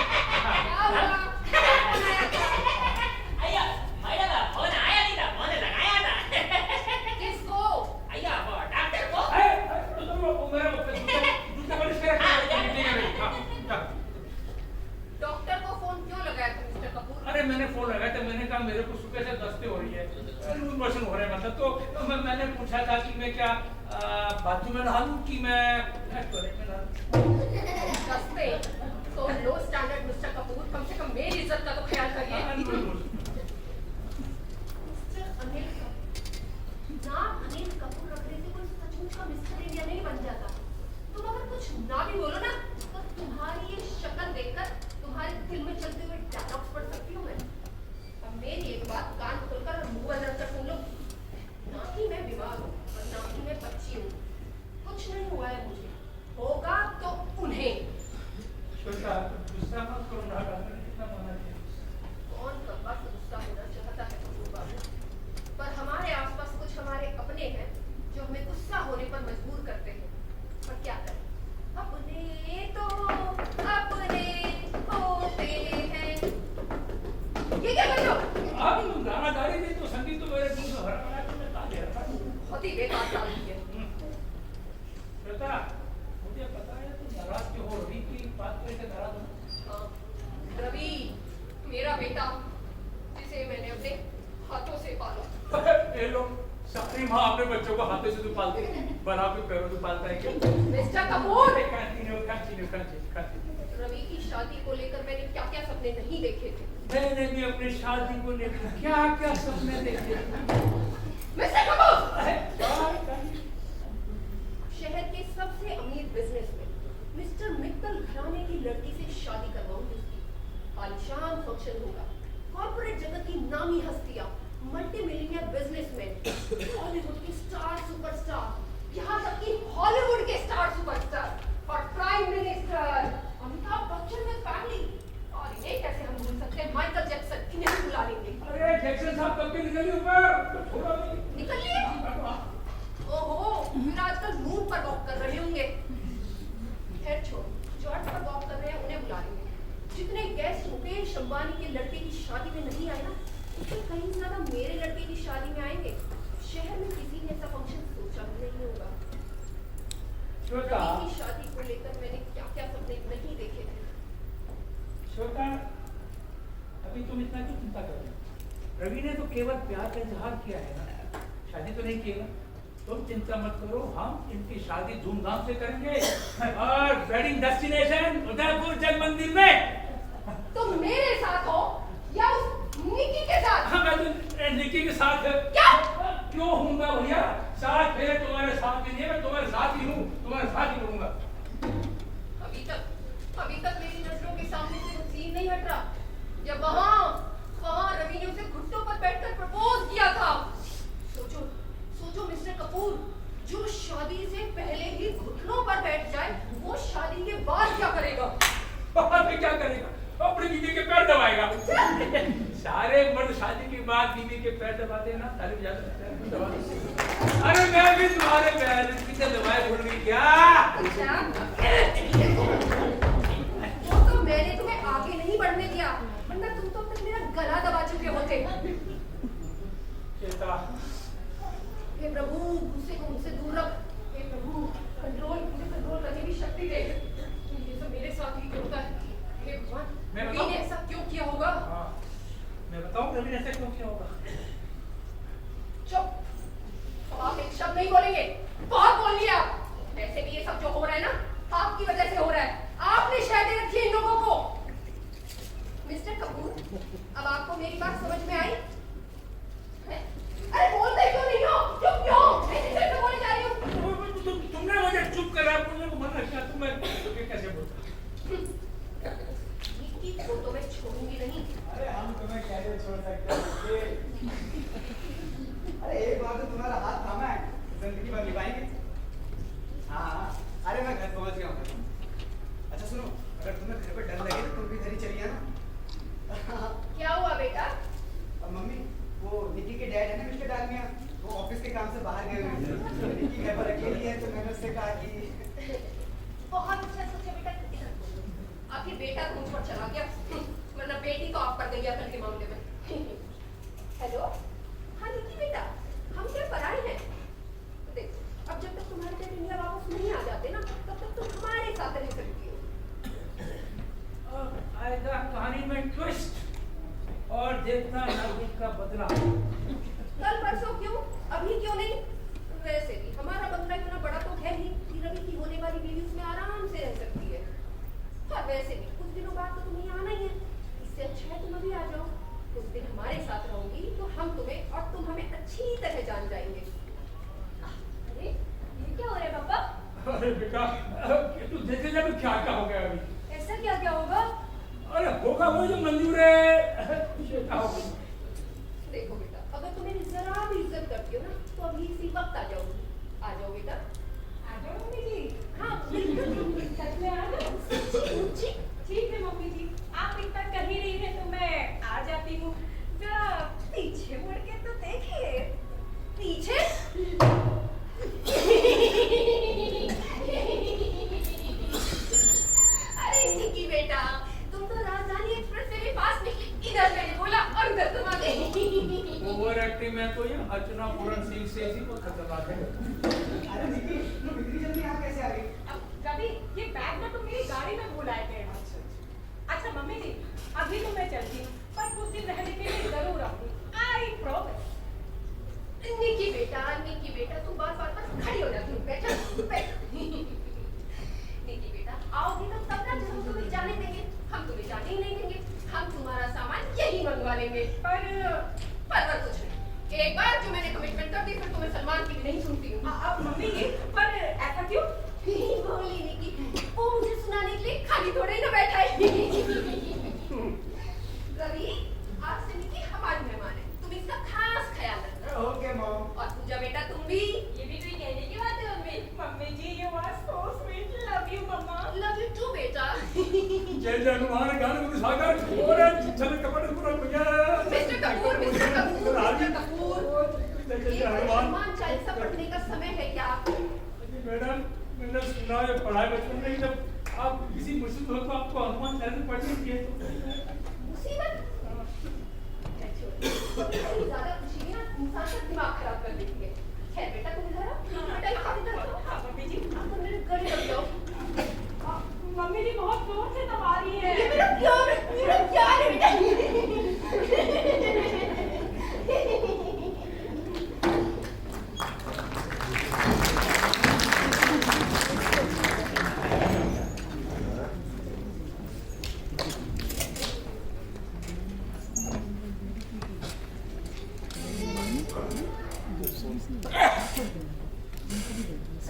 आइया मैडम का फोन आया नहीं था, फोन लगाया था। किसको? आइया वो डॉक्टर को। डॉक्टर को फोन क्यों लगाया था मिस्टर कपूर? अरे मैंने फोन लगाया था, मैंने कहा मेरे को सुबह से दस्ते हो रही है, लूज मोशन हो रहे हैं मतलब। तो मैंने पूछा था कि मैं क्या बाथरूम में नहा लूं कि मैं टॉयलेट में नहा लूं। दस्ते? तो लो स्टैंडर्ड मिस्टर कपूर, कम से कम मेरी इज्जत का तो ख्याल करिए। मिस्टर अनिल कपूर, नाम अनिल कपूर रखने से कोई सचमुच का मिस्टर इंडिया नहीं बन जाता। तुम अगर कुछ ना भी बोलो ना तो तुम्हारी ये शक्ल देखकर तुम्हारे दिल में चलते हुए डायलॉग्स पढ़ सकती हूँ मैं। अब मेरी एक बात कान खोलकर और मुंह बंद रखकर सुन लो, ना कि मैं बीमार हूँ और ना कि मैं बच्ची हूँ। कुछ नहीं हुआ है मुझे। बच्चों को हाथों से तू पालती है, बड़ा पे पैरों से पालता है क्या? Mister Kapoor, continue. रवि की शादी को लेकर मैंने क्या क्या सपने नहीं देखे थे। मैंने भी अपनी शादी को लेकर क्या क्या सपने देखे। मिस्टर कपूर, शहर के सबसे अमीर बिजनेसमैन मिस्टर मित्तल घराने की लड़की से शादी करवाऊंगी उसकी। आलीशान फंक्शन होगा, कॉर्पोरेट जगत की नामी हस्तियां, मल्टी मिलियनियर बिजनेसमैन, हॉलीवुड के स्टार सुपरस्टार, यहाँ तक कि हॉलीवुड के स्टार सुपरस्टार और प्राइम मिनिस्टर अमिताभ बच्चन में फैमिली। और इन्हें कैसे हम भूल सकते हैं, माइकल जैक्सन, इन्हें भी बुला लेंगे। अरे जैक्सन साहब कब के निकलिए ऊपर, छोड़ो नहीं। निकल लिए? ओहो, फिर आजकल मून पर वॉक कर रहे होंगे। खैर छोड़, जॉर्ज पर वॉक कर रहे हैं, उन्हें बुला लेंगे। जितने गेस्ट मुकेश अंबानी के लड़के की शादी में नहीं आए ना, उससे कहीं ज्यादा मेरे लड़के की शादी में आएंगे। शहर में किसी ने ऐसा फंक्शन सोचा भी नहीं होगा। श्वेता, रवि की शादी को लेकर मैंने क्या क्या सपने नहीं देखे थे। श्वेता, अभी तुम इतना क्यों चिंता कर रहे हो? रवि ने तो केवल प्यार का इजहार किया है ना, शादी तो नहीं किया। तुम चिंता मत करो, हम इनकी शादी धूमधाम से करेंगे और वेडिंग डेस्टिनेशन उदयपुर जल मंदिर में। तुम मेरे साथ हो या उस निकी के साथ? हाँ, मैं तो निकी के साथ है। क्या? क्यों हूँगा भैया, साथ है तुम्हारे साथ के लिए, मैं तुम्हारे साथ ही हूँ, तुम्हारे साथ ही रहूंगा। अभी तक मेरी नजरों के सामने से वो सीन नहीं हट रहा जब वहाँ रवि ने उसे घुटनों पर बैठकर प्रपोज किया था। सोचो मिस्टर कपूर, जो शादी से पहले ही घुटनों पर बैठ जाए, वो शादी के बाद क्या करेगा? बाद में क्या करेगा? अपनी बीवी के पैर दबाएगा। सारे मर्द शादी के बाद बीवी के पैर दबाते हैं ना, सारे बजा सकते हैं। अरे मैं भी तुम्हारे पैर कितने दबाए भूल गई क्या? वो तो मैंने तुम्हें आगे नहीं बढ़ने दिया, वरना तुम तो अब तक मेरा गला दबा चुके होते। हे प्रभु, गुस्से को मुझसे दूर रख। हे प्रभु, मुझे कंट्रोल करने की शक्ति दे। ये सब मेरे साथ ही क्यों होता है? हे भगवान, रवि ने ऐसा क्यों किया होगा? हाँ, मैं बताऊं रवि ने ऐसा क्यों किया होगा? चुप, आप एक शब्द नहीं बोलेंगे। बहुत बोल लिया। वैसे भी ये सब जो हो रहा है ना, आपकी वजह से हो रहा है। आपने शायद रखी है इन लोगों को। मिस्टर कपूर, अब आपको मेरी बात समझ में आई? अरे बोलते क्यों नहीं हो? चुप क्यों? मैं किसी से बोलने जा रही हूँ। तुमने मुझे चुप करा, तुमने को मना किया, तुम मैं कैसे बोलता? निकी को तो मैं छोड़ूंगी नहीं। अरे हम तुम्हें कैसे छोड़ सकते हैं? अरे एक बार तो तुम्हारा हाथ थामा है, जिंदगी भर निभाएंगे। हाँ, अरे मैं घर पहुंच गया हूँ। अच्छा सुनो, अगर तुम्हें घर पे डर लगे तो तुम भी इधर ही चली आना। क्या हुआ बेटा? अब मम्मी, वो निकी के डैड है ना मिस्टर डालमिया, वो ऑफिस के काम से बाहर गए हुए हैं। तो निकी घर पर अकेली है, तो मैंने उससे कहा कि बहुत अच्छा सोचा बेटा। आखिर बेटा तो मुझ पर चला गया, वरना बेटी तो आप पर गई अकल के मामले में। हेलो, हाँ निकी बेटा, हम क्या पराई हैं? देखो, अब जब तक तुम्हारे डैड इंडिया वापस नहीं आ जाते ना, तब तक तुम हमारे साथ रह सकती हो। आएगा कहानी में ट्विस्ट और देखना नागिन का बदला। कल परसों क्यों, अभी क्यों नहीं? वैसे भी हमारा बंगला इतना बड़ा तो है ही कि रवि की होने वाली बीवी उसमें आराम से रह सकती है। और वैसे भी कुछ दिनों बाद तो तुम्हें आना ही है, इससे अच्छा है तुम अभी आ जाओ। कुछ दिन हमारे साथ रहोगी तो हम तुम्हें और तुम हमें अच्छी तरह जान जाएंगे। अरे ये क्या हो रहा है पापा? अरे बेटा, तू देखे जब क्या क्या हो गया अभी? ऐसा क्या क्या होगा? अरे होगा वो जो मंजूर है। देखो बेटा, अगर तुम मेरी जरा भी इज्जत करती हो ना, तो अभी इसी वक्त आ जाओगी। आ जाओ बेटा। आ जाओ मम्मी जी। हाँ बिल्कुल। सच में आ जाओ। ठीक है मम्मी जी, आप इतना कर ही रही है तो मैं आ जाती हूँ। जरा पीछे मुड़ के तो देखिए। पीछे? अरे निकी बेटा, तुम तो राजधानी एक्सप्रेस से भी पास निकली। इधर मैंने बोला और उधर तुम आ गई। ओवर एक्टिंग में तो ये अर्चना पूरन सिंह से ही बहुत खतरनाक है। अरे निकी, तुम इतनी जल्दी यहाँ कैसे आ गई? अब कभी ये बैग ना तुम मेरी गाड़ी में भूल आए थे। अच्छा मम्मी जी, अभी तो मैं चलती हूँ, पर कुछ दिन रहने के लिए जरूर आऊंगी। I promise. निकी बेटा, तू बार मानेंगे। पर कुछ नहीं, एक बार जो मैंने कमिटमेंट कर दी फिर तो मैं सलमान की नहीं सुनती हूँ। अब मम्मी ये पर ऐसा क्यों? बोली निकी, वो मुझे सुनाने के लिए खाली थोड़े ही ना बैठा है। रवि, आज से निकी हमारी मेहमान है, तुम इसका खास ख्याल रखना। Okay mom. और पूजा बेटा तुम भी। ये भी कोई कहने की बात है mummy. Mummy ji you are so sweet, love you मम्मा। लव यू टू बेटा। जय जय हनुमान ज्ञान गुरु सागर और छल कपट पूरा भैया mister Kapoor, mister Kapoor, mister Kapoor, जय ये जय हनुमान। हनुमान चालीसा पढ़ने का समय है क्या? मैडम मैंने सुना है पढ़ाई बचपन में जब आप किसी मुसीबत हो तो आपको हनुमान चालीसा पढ़नी चाहिए तो मुसीबत? ज्यादा खुशी भी ना इंसान का दिमाग खराब कर देती है। खैर बेटा तुम इधर आओ। बेटा यहाँ इधर आओ। हाँ मम्मी जी। आप तो मेरे गले लग जाओ। मम्मी जी बहुत जोर से दबा रही है। ये मेरा प्यार है बेटा।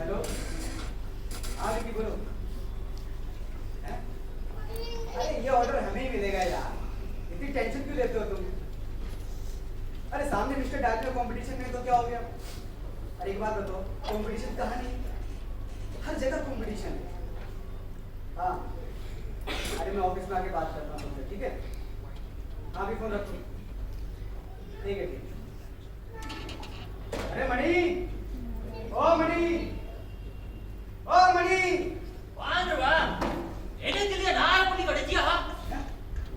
हेलो, हाँ विकी बोलो। हैं? अरे ये ऑर्डर हमें ही मिलेगा यार, इतनी टेंशन क्यों लेते हो तुम? अरे सामने मिस्टर डार्क में कंपटीशन में तो क्या हो गया? अरे एक बात बताओ, कंपटीशन कहाँ नहीं? हर जगह कंपटीशन है। हाँ, अरे मैं ऑफिस में आके बात करता हूँ तुमसे, ठीक है? हाँ भी फोन रखो। ठीक है ठीक है। अरे मणि, ओ मणि, ओ मणि। वाह एने के लिए नार पुली कड़े दिया हाँ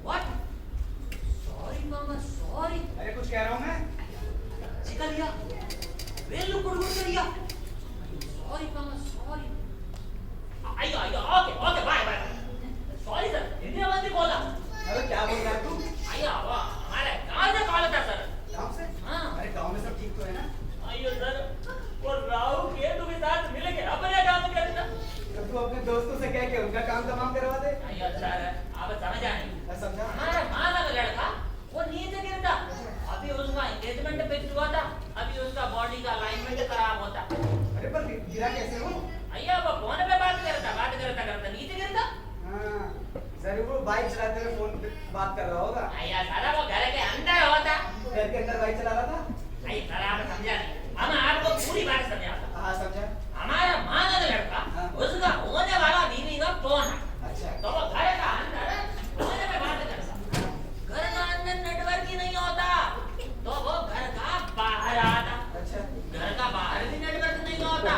व्हाट सॉरी मामा सॉरी अरे कुछ कह रहा हूँ मैं। चिका लिया वेलू कुड़कुड़ कर लिया सॉरी मामा सॉरी आइयो आइयो okay okay bye bye sorry sir Hindi में मत बोला अरे क्या बोल रहा है तू? आइयो वाह हमारे गांव से कॉल था सर गाँव से? हाँ अरे गाँव में सब ठीक तो है ना? आइयो सर वो राव के तुम्हें साथ मिलेंगे अपने काम कर देना तो तू अपने दोस्तों से कह के उनका काम तमाम करवा दे। आइयो सर आप समझ आए मैं समझा। हमारा माला का लड़का वो नीचे गिरता अभी उसका एंगेजमेंट फिक्स हुआ था अभी उसका बॉडी का अलाइनमेंट खराब होता अरे पर गिरा कैसे हो? अय्या वो फोन पे बात करता नीचे गिरता हाँ, जरूर वो बाइक चलाते हुए फोन पे बात कर रहा होगा। अय्या सारा वो घर के अंदर होता घर के अंदर बाइक चला रहा था? अय्या सारा आप समझा नहीं हम आपको पूरी बात समझाता हाँ समझा। हमारा माला का लड़का हाँ। उसका होने वाला बीवी का फोन है अच्छा। तो वो घर का अंदर फोन पे बात करता घर का अंदर नेटवर्क ही नहीं होता तो वो घर का बाहर आता अच्छा। घर का बाहर भी नेटवर्क नहीं होता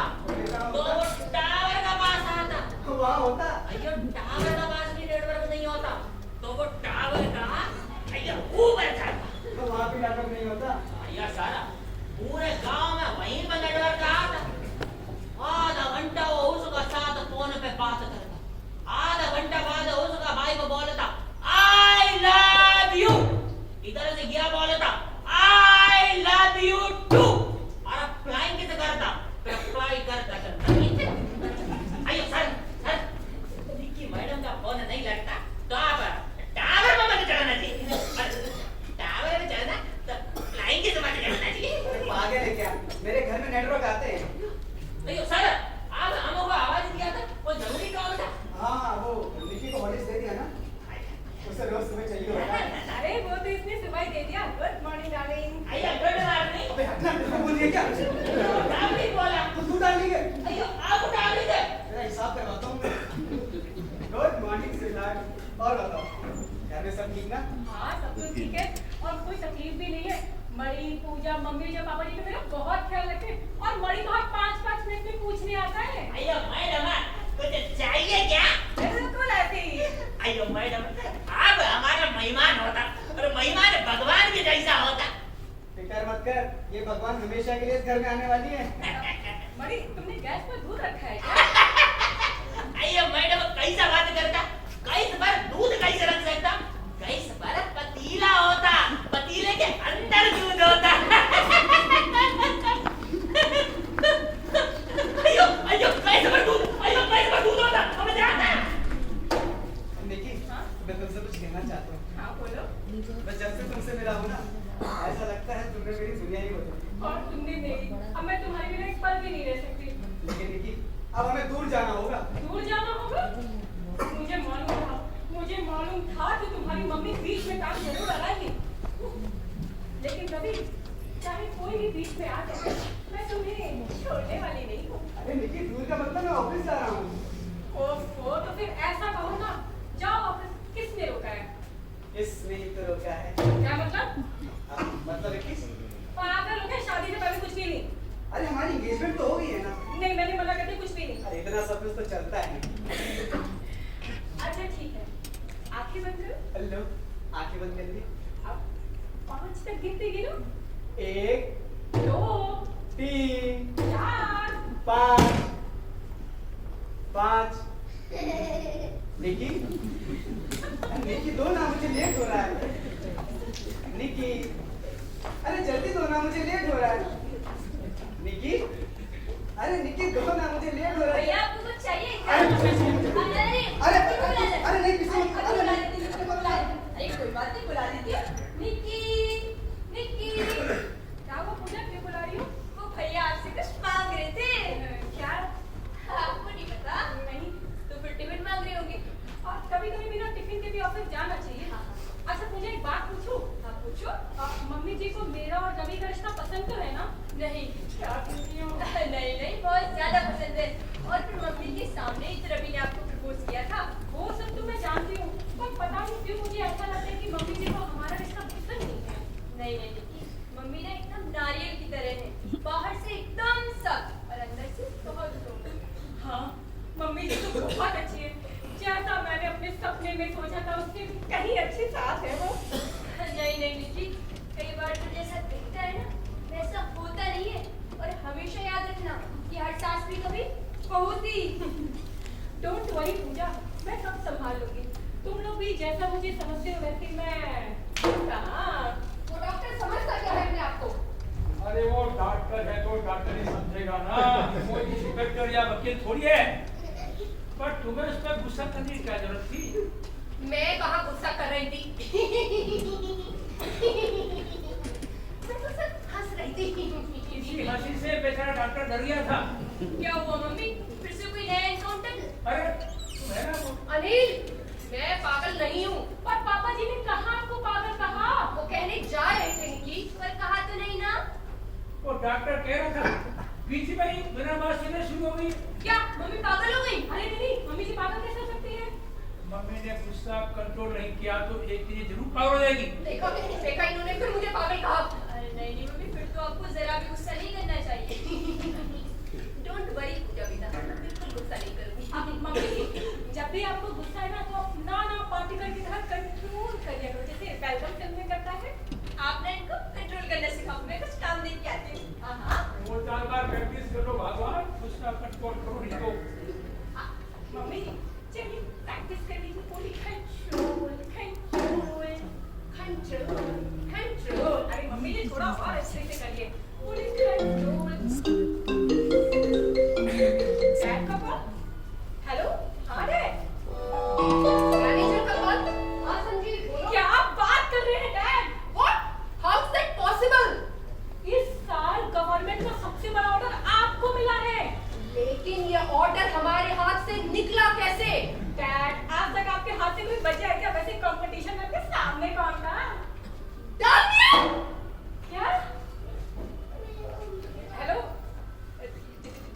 तो वो टावर का पास आता वहाँ होता? अय्यो टावर का पास भी नेटवर्क नहीं होता तो वो टावर का अय्या ऊपर जाता तो वहाँ भी नेटवर्क नहीं होता? अय्या सारा पूरे गांव में वहीं पे नेटवर्क आता आधा घंटा वो उसका साथ फोन पे बात करता आधा घंटा बाद उसका भाई को बोलता आई लव यू इधर से गया बोलता आई लव यू टू और फ्लाइंग किसे करता फिर फ्लाई करता अयो सर निक्की मैडम का फोन नहीं लगता तो आप टावर में मत चढ़ना चाहिए टावर में चढ़ना तो फ्लाइंग किसे मत करना चाहिए अरे पागल है क्या? मेरे घर में नेटवर्क आते हैं। अयो सर आप हमको आवाज दिया था वो जरूरी कॉल था हाँ वो निकी को हॉलिडेज दे दिया ना? उसे रोज सुबह चाहिए होता है। अरे वो तो इसने सुबह ही दे दिया। Good morning darling. अय्या गुड मॉर्निंग अबे हटना, तेरे बोल दिया क्या? डाली बोला तो तू डाल दी है? अय्यो आप डाली दे मेरा हिसाब करवाता हूँ मैं। Good morning sweetheart. और बताओ, घर में सब ठीक ना? हाँ सब कुछ ठीक है और कोई तकलीफ भी नहीं है। मणि पूजा मम्मी या पापा जी तो मेरा बहुत ख्याल रखते हैं और मणि तो हर 5-5 मिनट में पूछने आता है। अय्यो मैडम कुछ चाहिए क्या बिल्कुल ऐसे ही। अय्यो मैडम आप हमारा मेहमान होता और मेहमान भगवान के जैसा होता फिक्र मत कर, ये भगवान हमेशा के लिए इस घर में आने वाली है। मणि तुमने गैस पर दूध रखा है क्या? अय्यो मैडम कैसा बात करता कैस पर दूध कैसे रख सकता कैस पर पतीला होता पतीले के अंदर दूध होता अय्यो अय्यो कैसे पर दूध होता हमें जानता निकी, मैं तुमसे कुछ कहना चाहता हूँ। हाँ बोलो। मैं जब से तुमसे मिला हूँ ना, ऐसा लगता है तुमने मेरी दुनिया ही बदल दी। और तुमने मेरी। अब मैं तुम्हारे बिना एक पल भी नहीं रह सकती। लेकिन निकी, अब हमें दूर जाना होगा। दूर जाना होगा? मुझे मालूम था कि तुम्हारी मम्मी बीच में काम जरूर लगाएगी। लेकिन कभी चाहे कोई भी बीच में आ जाए, मैं तुम्हें छोड़ने वाली नहीं हूँ। अरे निकी, दूर का मतलब मैं ऑफिस जा रहा हूँ। ओफो, तो फिर ऐसा कहो ना, जाओ ऑफिस। किसने रोका है? इसने ही तो रोका है। क्या मतलब? मतलब निकी, पागल हो गए, शादी से पहले कुछ भी नहीं। अरे हमारी एंगेजमेंट तो हो गई है ना। नहीं, मैंने मना कर दिया, कुछ भी नहीं। अरे इतना सब कुछ तो चलता है। अच्छा ठीक है, आंखें बंद करो। हेलो, आंखें बंद कर ली। अब 5 तक गिनती गिनो। 1 2 3 4 5 5। निकी, निकी दो ना, मुझे लेट हो रहा है। निकी, अरे जल्दी दो ना, मुझे लेट हो रहा है। निकी, अरे निकी दो ना, मुझे लेट हो रहा है। भैया आपको कुछ चाहिए क्या? अरे कुछ नहीं मुझे। अरे अरे नहीं, किसी को अरे कोई बात नहीं, बुला दीजिए। निक्की क्या वो पूजा क्यों बुला रही हो? वो भैया आपसे कुछ मांग रहे थे। क्या? आपको नहीं पता? नहीं। तो फिर टिफिन मांग रहे होंगे। और कभी-कभी बिना टिफिन के भी ऑफिस जाना चाहिए। अच्छा मुझे एक बात पूछूं? हाँ पूछो। मम्मी जी को मेरा और रवि का रिश्ता पसंद तो है ना? नहीं। क्या कह रही हो? नहीं बहुत ज्यादा पसंद है। और फिर मम्मी के सामने ही तो रवि ने आपको प्रपोज किया था। वो सब तो मैं जानती हूँ, पर पता नहीं क्यों मुझे ऐसा लगता है कि मम्मी जी को हमारा रिश्ता पसंद नहीं है। नहीं निक्की, मम्मी ना एकदम नारियल की तरह है, बाहर से एकदम सख्त और अंदर से बहुत कोमल। हाँ, मम्मी जी तो बहुत अच्छी है। जैसा मैंने अपने सपने में सोचा था उससे कहीं अच्छी सास है वो। नहीं निक्की, कई बार तो जैसा दिखता है ना वैसा होता नहीं है। और हमेशा याद रखना कि हर सास भी कभी बहू थी। डोंट वरी पूजा, मैं सब संभाल लूंगी। तुम लोग भी जैसा मुझे समझते हो वैसे मैं कहाँ। वो डॉक्टर समझता क्या है अपने आप को? अरे वो डॉक्टर है तो डॉक्टर ही समझेगा ना, कोई इंस्पेक्टर या वकील थोड़ी है। पर तुम्हें उस पर गुस्सा करने की क्या जरूरत थी? मैं कहाँ गुस्सा कर रही थी? मैं तो सिर्फ हंस रही थी। इसी हंसी से बेचारा डॉक्टर डर गया था। क्या हुआ मम्मी? फिर से कोई नया एनकाउंटर? अरे तुम है ना वो। अनिल, मैं पागल नहीं हूँ। पर पापा जी ने कहा आपको पागल कहा? वो कहने जा रहे थे निकी। पर कहा तो नहीं ना। वो डॉक्टर कह रहा था बीच में ही बिना बात सुनने शुरू हो गई। क्या मम्मी पागल हो गई? अरे नहीं, मम्मी जी पागल कैसे हो सकती है? मम्मी ने गुस्सा कंट्रोल नहीं किया तो एक दिन ये जरूर पागल हो जाएगी। देखा इन्होंने फिर मुझे पागल कहा। अरे नहीं मम्मी, फिर तो आपको जरा भी गुस्सा नहीं करना चाहिए। डोंट वरी पूजा बेटा, बिल्कुल गुस्सा नहीं करूंगी। अब मम्मी जी, जब भी आपको गुस्सा है ना तो आप ना पार्टिकल की तरह कंट्रोल करिए करो, जैसे वेलकम फिल्म में करता है। आप ना इनको कंट्रोल करना सिखाओ, मैं कुछ काम देख के आती हूँ। हाँ 2-4 बार प्रैक्टिस कर लो भगवान, गुस्सा कंट्रोल करो इनको। मम्मी जी, चलिए प्रैक्टिस कर लीजिए पूरी। Control control control. अरे मम्मी जी थोड़ा और अच्छे से करिए पूरी कंट्रोल। डैड का कॉल? हेलो, हाँ डैड। मैनेजर का कॉल? हाँ संजीव, बोलो। क्या आप बात कर रहे हैं dad? What? How is that possible? इस साल गवर्नमेंट का सबसे बड़ा ऑर्डर आपको मिला है। लेकिन ये ऑर्डर हमारे हाथ से निकला कैसे? डैड, आज तक आपके हाथ से कोई बचा है क्या? वैसे कंपटीशन में आपके सामने कौन था? डालिया! क्या? हेलो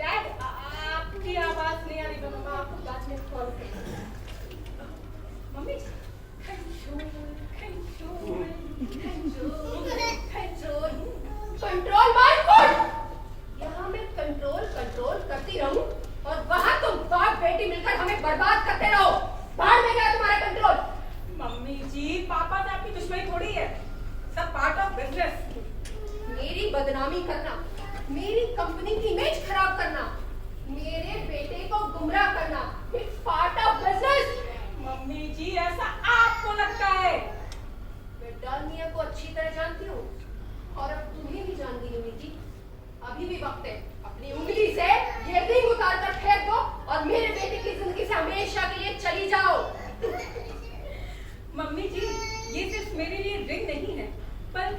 डैड, आपकी आवाज नहीं आ रही। मैं आपको बाद में कॉल करूंगी। Mummy control control control control my foot! यहाँ मैं कंट्रोल करती रहूं और वहाँ तुम बाप बेटी मिलकर हमें बर्बाद करते रहो। बाहर में गया तुम्हारा कंट्रोल। मम्मी जी, पापा से आपकी दुश्मनी थोड़ी है, सब पार्ट ऑफ बिजनेस। मेरी बदनामी करना, मेरी कंपनी की इमेज खराब करना, मेरे बेटे को गुमराह करना, it's part of business. Mummy ji, ऐसा आपको लगता है? मैं डालमिया को अच्छी तरह जानती हूँ और अब तुम्हें भी जानती हूँ निकी। अभी भी वक्त है, अपनी उंगली से ये रिंग उतार कर फेंक दो और मेरे बेटे की जिंदगी से हमेशा के लिए चली जाओ।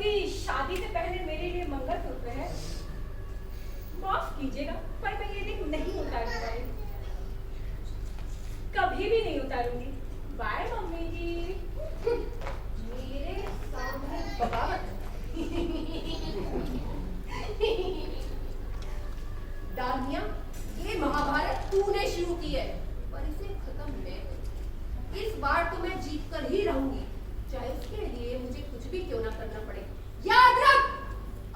कि शादी से पहले मेरे लिए मंगलसूत्र है। माफ कीजिएगा पर मैं ये रिंग नहीं उतारने वाली, कभी भी नहीं उतारूंगी। बाय मम्मी जी। मेरे सामने बगावत। डालिया, ये महाभारत तूने शुरू की है पर इसे खत्म मैं करूं। इस बार तो मैं जीत कर ही रहूंगी, चाहे उसके लिए मुझे कुछ भी क्यों ना करना पड़े। याद रख,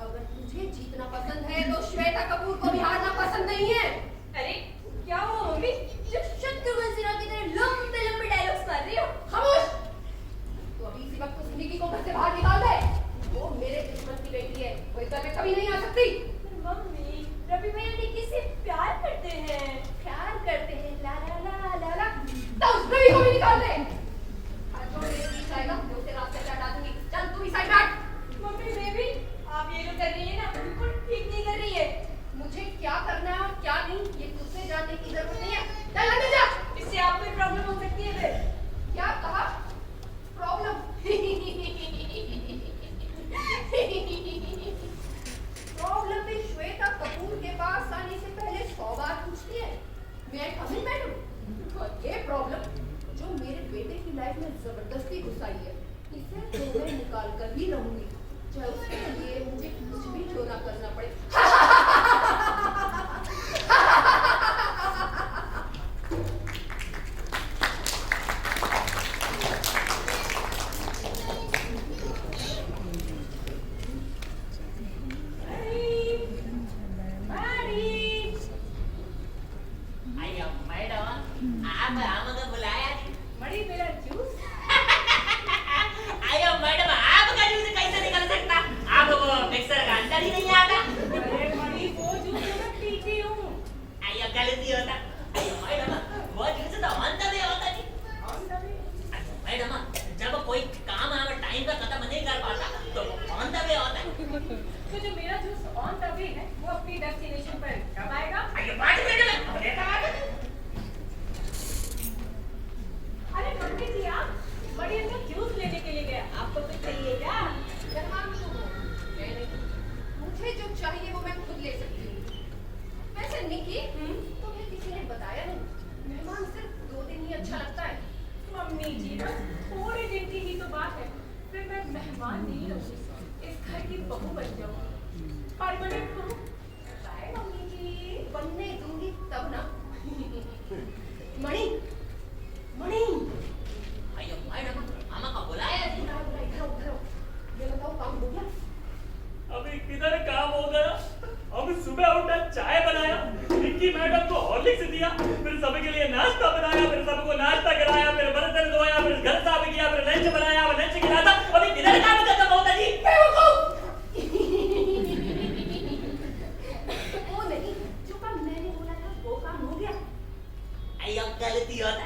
अगर तुझे जीतना पसंद है तो श्वेता कपूर को भी हारना पसंद नहीं है। अरे क्या हुआ मम्मी, जो शत्रुघ्न सिन्हा की तरह लंबे लंबे डायलॉग्स मार रही हो? खामोश। तो अभी इसी वक्त उस निकी को घर से बाहर निकाल दे। वो मेरे दुश्मन की बेटी है, वो इस घर में कभी नहीं आ सकती। मम्मी, रवि भैया निकी से प्यार करते हैं। प्यार करते हैं, ला ला ला ला ला। तो उस रवि को भी निकाल दे। आज जो मेरे बीच आएगा मैं उसे रास्ते से हटा दूंगी। चल तू भी साइड में हट। मम्मी बेबी, आप ये जो कर रही है ना बिल्कुल ठीक नहीं कर रही है। मुझे क्या करना है और क्या नहीं ये तुझसे जानने की जरूरत नहीं है। चल अंदर जा। इससे आपको प्रॉब्लम हो सकती है फिर। क्या कहा? प्रॉब्लम? प्रॉब्लम भी श्वेता कपूर के पास आने से पहले 100 बार पूछती है, मैं कभी मैडम। और ये प्रॉब्लम जो मेरे बेटे की लाइफ में जबरदस्ती घुस आई है, इसे तो मैं निकाल कर ही रहूंगी, चाहे उसके लिए मुझे कुछ भी क्यों ना करना पड़े। अय्या मैडम, आप आमको बुलाया नहीं? मड़ी मेरा जूस। अय्या मैडम, आपका जूस कैसे निकल सकता? आपको मिक्सर का अंदर ही नहीं आता। अरे मड़ी वो जूस तो मैं पीती हूँ। अय्या गलती होता। अय्या मैडम, वो जूस तो ऑन द वे होता जी। अय्या मैडम, जब कोई काम आप टाइम पे खत्म नहीं कर पाता तो ऑन द वे होता है। तो जो मेरा जूस ऑन द वे है वो अपनी डेस्टिनेशन पर कब आएगा? अय्या 5 मिनट में अब देखा आ गया। अरे मम्मी जी, आप मड़ी अंदर जूस लेने के लिए गया, आपको कुछ चाहिए क्या? मेहमान क्यों हो? मैं नहीं। मुझे जो चाहिए वो मैं खुद ले सकती हूँ। वैसे निकी, तुम्हें किसी ने बताया नहीं, मेहमान सिर्फ 2 दिन ही अच्छा लगता है। मम्मी जी, बस थोड़े दिन की ही तो बात है, फिर मैं मेहमान नहीं रहूंगी, इस घर की बहू बन जाऊंगी, परमानेंट बहू। बाय मम्मी जी। बनने दूंगी तब ना। मणि, मणि। अय्या मैडम, हमको बुलाया जी। बुलाओ, बुलाओ, इधर आओ, इधर आओ। ये बताओ काम हो गया? अभी किधर काम हो गया? अब सुबह उठा चाय बनाया, निक्की मैडम को हॉर्लिक्स दिया, फिर सबके लिए नाश्ता बनाया, फिर सबको नाश्ता कराया, फिर बर्तन धोया, फिर घर साफ किया, फिर लंच बनाया, फिर लंच खिलाया। अभी किधर काम खत्म होता जी? वो नहीं, जो काम मैंने बोला था वो काम हो गया। अय्या गलती होता।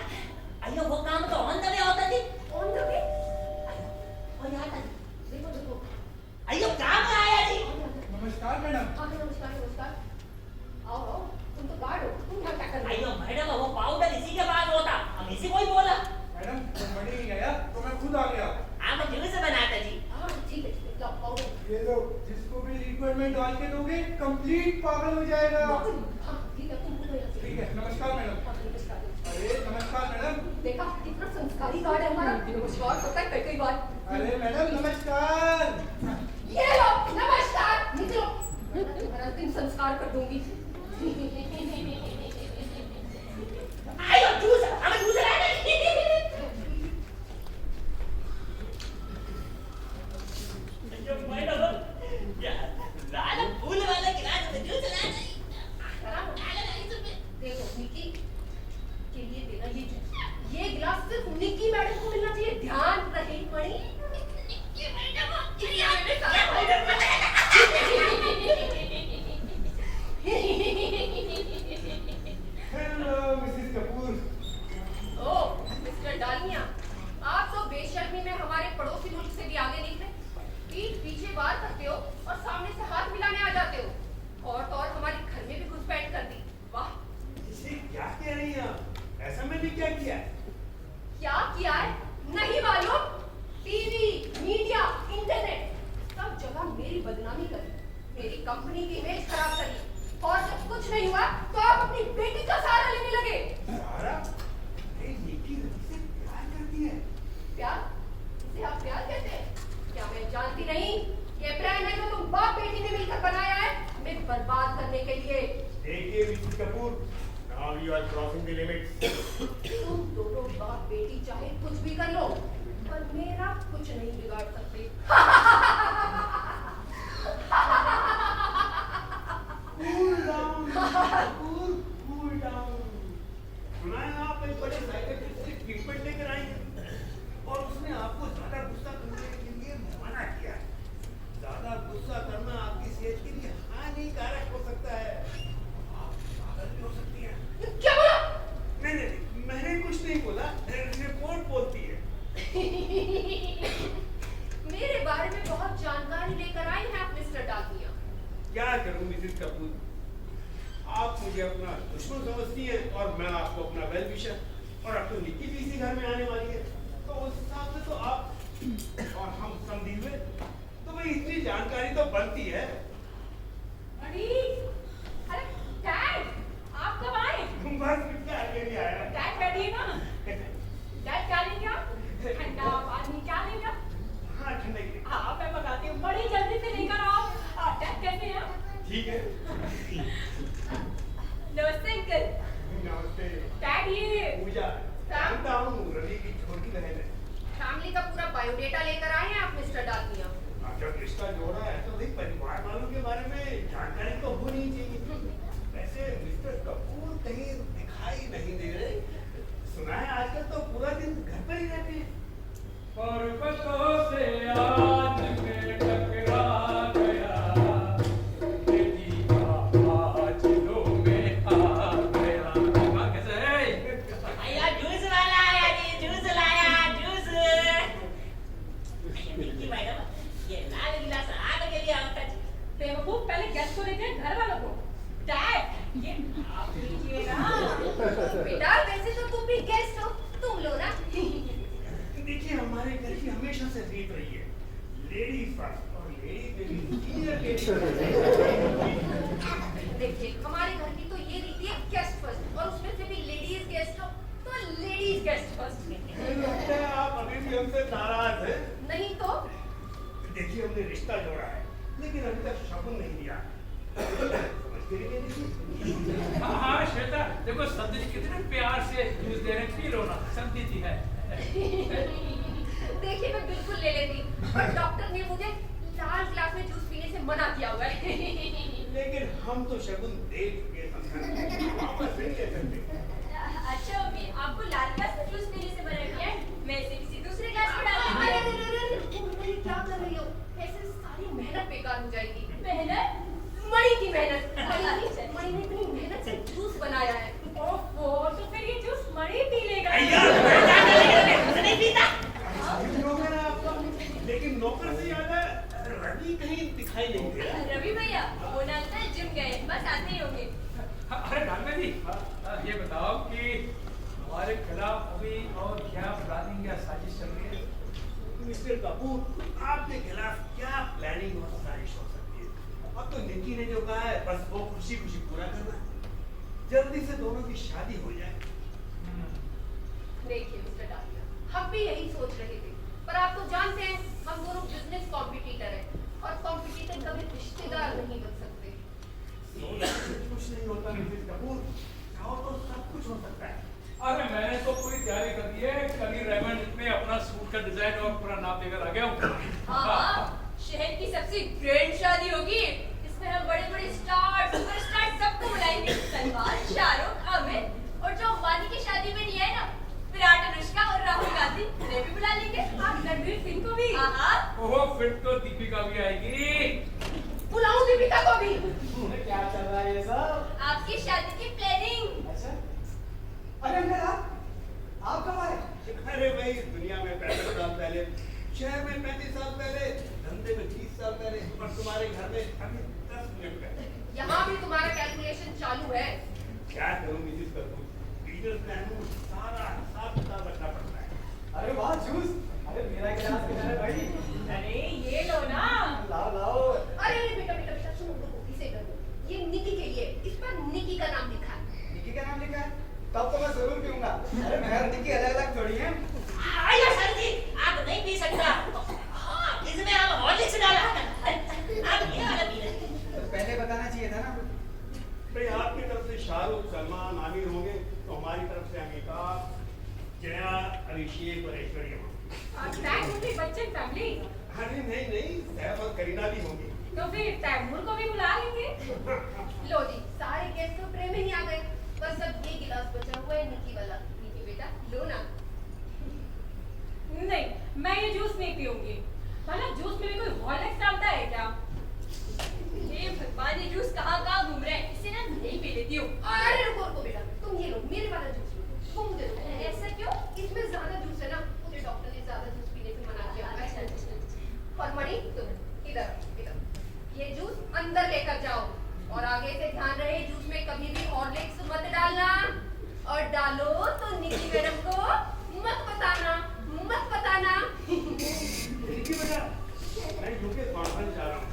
अय्या वो काम तो ऑन द वे होता जी। On the way? और यहाँ था। देखो देखो। अय्या काम आया जी। नमस्कार मैडम। हाँ नमस्कार नमस्कार। आओ आओ, तुम तो गार्ड हो, तुम यहाँ क्या कर रहे अय्या हो? मैडम, वो पाउडर इसी के पास होता, हम इसी को ही बोला। मैडम जब मणि गया तो मैं खुद आ गया। आप जूस बनाता जी। हाँ ठीक है, लाओ पाउडर। ये लो, जिसको भी रिक्वायरमेंट डाल के दोगे कंप्लीट पागल हो जाएगा। हाँ ठीक है, तुम बोलो यहाँ से। ठीक है, नमस्कार मैडम। हाँ नमस्कार। अरे नमस्कार मैडम। देखा कितना संस्कारी गार्ड है हमारा। नमस्कार होता है कई बार। अरे मैडम नमस्कार। ये लो नमस्कार, निकलो। मैं तुम्हारा दिन संस्कार कर दूंगी। अय्या जूस, हमें जूस लाना जी। अय्या मैडम, या लाल फूल वाला गिलास में जूस लाना। देखो निकी के लिए देना ये जूस। ये गिलास सिर्फ निकी मैडम को मिलना चाहिए, ध्यान रहे Mani. Hello Mrs Kapoor. Oh mister Dalia, आप तो बेशर्मी में हमारे पड़ोसी मुल्क से भी आगे निकले। पीठ पीछे वार करते हो और सामने से हाथ मिलाने आ जाते हो। और तो और हमारे घर में भी घुसपैठ कर दी। वाह, इसे क्या कह रही हैं आप? ऐसा मैंने क्या किया है? क्या किया है नहीं मालूम? टीवी, मीडिया, इंटरनेट सब बदनामी करी, मेरी कंपनी की इमेज खराब करी, और जब कुछ नहीं हुआ तो आप अपनी बेटी का सहारा लेने लगे। सारा ये निकी रवि से प्यार करती है। प्यार? इसे आप प्यार कहते हैं? क्या मैं जानती नहीं? ये ब्रांड है जो तुम बाप बेटी ने मिलकर बनाया है हमें बर्बाद करने के लिए। देखिए Mrs Kapoor, now you are crossing the limits. तुम दोनों बाप बेटी चाहे कुछ भी कर लो, पर मेरा कुछ नहीं बिगाड़ सकते। Cool down, Kapoor, cool down. सुना है आप एक बड़े साइकियाट्रिस्ट से ट्रीटमेंट लेकर आई हैं और उसने आपको ज्यादा गुस्सा करने के लिए मना किया है। ज्यादा गुस्सा करना आपकी सेहत के लिए हानिकारक हो सकता है। आप पागल भी हो सकती हैं। क्या बोला? नहीं, मैंने कुछ नहीं बोला, रिपोर्ट बोलती है। मेरे बारे में बहुत जानकारी लेकर आई हैं आप मिस्टर डाकिया। क्या करूं मिसेस कपूर, आप मुझे अपना दुश्मन समझती हैं और मैं आपको अपना वेल विशर, और अब तो निक्की भी इसी घर में आने वाली है, तो उस हिसाब से तो आप और हम समझी हुए, तो भाई इतनी जानकारी तो बनती है। अरे डैड, आप कब आए? बस क्या आगे नहीं आया। डैड बैठिए ना। डैड क्या लेंगे आप? ठंडा पानी क्या लेंगे आप? हाँ ठंडे की। हाँ मैं मंगाती हूँ, बड़ी जल्दी से लेकर आओ। डैड कैसे हैं आप? ठीक है। नमस्ते अंकल। नमस्ते। डैड ये पूजा, जानता हूँ रवि की छोटी बहन है। फैमिली का पूरा बायोडेटा लेकर आए हैं आप मिस्टर डाकिया। जब रिश्ता जोड़ा है तो भाई परिवार वालों के बारे में जानकारी तो होनी ही चाहिए। वैसे मिस्टर कपूर कहीं दिखाई नहीं दे रहे, सुना है आजकल तो पूरा दिन घर पर ही रहते हैं। पर्वतों से आज मैं टकरा गया, बेटी का आज लो में आ गया। कहाँ कैसे है? भैया जूस वाला आया जी, जूस लाया, जूस। निक्की मैडम, ये लाल गिलास आगे के लिए आता जी। बेवकूफ, पहले गेस्ट को देते हैं, घर वालों को। डैड ये आप लीजिए ना। बेटा वैसे तो तुम भी गेस्ट हो, तुम लो ना। देखिए हमारे घर की हमेशा से रीत रही है, लेडीज फर्स्ट, और देखिए हमारे घर की तो ये रीति है गेस्ट फर्स्ट, और उसमें से भी लेडीज गेस्ट हो तो लेडीज गेस्ट फर्स्ट। लगता है आप अभी भी हमसे नाराज हैं। नहीं तो देखिए हमने रिश्ता जोड़ा है, लेकिन अभी तक शगुन नहीं दिया। समझ गई नहीं थी? हाँ श्वेता, देखो संधि जी कितने प्यार से जूस दे रहे हैं, पी लो ना, संधि जी है। देखिए मैं बिल्कुल ले लेती, पर डॉक्टर ने मुझे लाल ग्लास में जूस पीने से मना किया हुआ है। लेकिन हम तो शगुन दे चुके हैं, वापस नहीं ले सकते। अच्छा मम्मी, आपको लाल ग्लास में जूस पीने से मना किया है? मैं इसे किसी दूसरे ग्लास में डाल अरे देती अरे अरे अरे, क्या कर रही हो? ऐसे सारी मेहनत बेकार हो जाएगी। हूँ। मेहनत? मणि की मेहनत। मणि ने इतनी मेहनत से जूस बनाया है। ओफो, तो फिर ये जूस मणि पी लेगा। भैया बेटा नहीं पीता। नौकर है आपका, लेकिन नौकर से ज्यादा रवि कहीं दिखाई नहीं दे रहा। रवि भैया, वो ना अंकल जिम गए, बस आते ही होंगे। अरे डालना जी, ये बताओ कि हमारे खिलाफ अभी और क्या प्लानिंग या साजिश चल रही है? मिस्टर कपूर, आपके खिलाफ क्या प्लानिंग और साजिश हो सकती है? अब तो निक्की ने जो कहा है बस वो खुशी खुशी पूरा करना है, जल्दी से दोनों की शादी हो जाए। देखिए मिस्टर डाकिया, हम भी यही सोच रहे थे, पर आप तो जानते हैं हम दोनों बिजनेस कॉम्पिटिटर हैं, और कॉम्पिटिटर कभी रिश्तेदार नहीं बन सकते। कुछ नहीं होता मिसेस कपूर, चाहो तो सब कुछ हो सकता है। अरे मैंने तो पूरी तैयारी कर दी है, कल ही रेमंड में अपना सूट का डिजाइन और पूरा नाप लेकर आ गया हूँ। हाँ, शहर की सबसे ग्रैंड शादी होगी। इसमें हम बड़े-बड़े स्टार, सुपरस्टार सबको बुलाएंगे। सलमान, शाहरुख, आमिर, और जो अंबानी की शादी में नहीं आए ना, विराट, अनुष्का और राहुल गांधी, उन्हें भी बुला लेंगे। आप रणवीर सिंह को भी। हाँ, ओहो, फिर तो दीपिका भी आएगी। बुलाऊं दीपिका को भी। क्या चल रहा है ये सब? आपकी शादी की प्लानिंग। अच्छा, अरे मेरा आप कब आए? अरे भाई, दुनिया में 65 साल पहले, शहर में 35 साल पहले, धंधे में 30 साल पहले, और तुम्हारे घर में अभी 10 मिनट पहले। यहाँ भी तुम्हारा कैलकुलेशन चालू है। क्या करूं मिसेस कपूर, बिजनेसमैन हूं, सारा हिसाब किताब रखना पड़ता है। अरे वाह जूस, अरे मेरा गिलास किधर है भाई? अरे ये लो ना। लाओ लाओ। मेरी परेशानियां। टैग उनकी बच्चन फैमिली। अरे नहीं, सैफ और करीना भी होंगी। तो फिर तैमूर को भी बुला लेंगे। लो जी, सारे गेस्ट तो प्रेम में ही आ गए। बस अब ये गिलास बचा हुआ है निकी वाला। निकी बेटा लो ना। नहीं, मैं ये जूस नहीं पीऊंगी। भला जूस में भी कोई हॉर्लिक्स डालता है क्या? हे भगवान, ये जूस कहाँ घूम रहे हैं? इसे ना नहीं पी लेती हूँ। अरे रुको बेटा, तुम ये लो, मेरे वाला जूस लो। वो मुझे दो। ऐसा क्यों? इसमें ज्यादा जूस है ना, मुझे डॉक्टर ने ज्यादा जूस पीने से मना किया। अच्छा। और मणि तुम इधर ये जूस अंदर लेकर जाओ और आगे से ध्यान रहे जूस में कभी भी हॉर्लिक्स मत डालना, और डालो तो निकी मैडम को मत बताना। निकी बेटा, मैं यूके कॉन्फ्रेंस जा रहा हूँ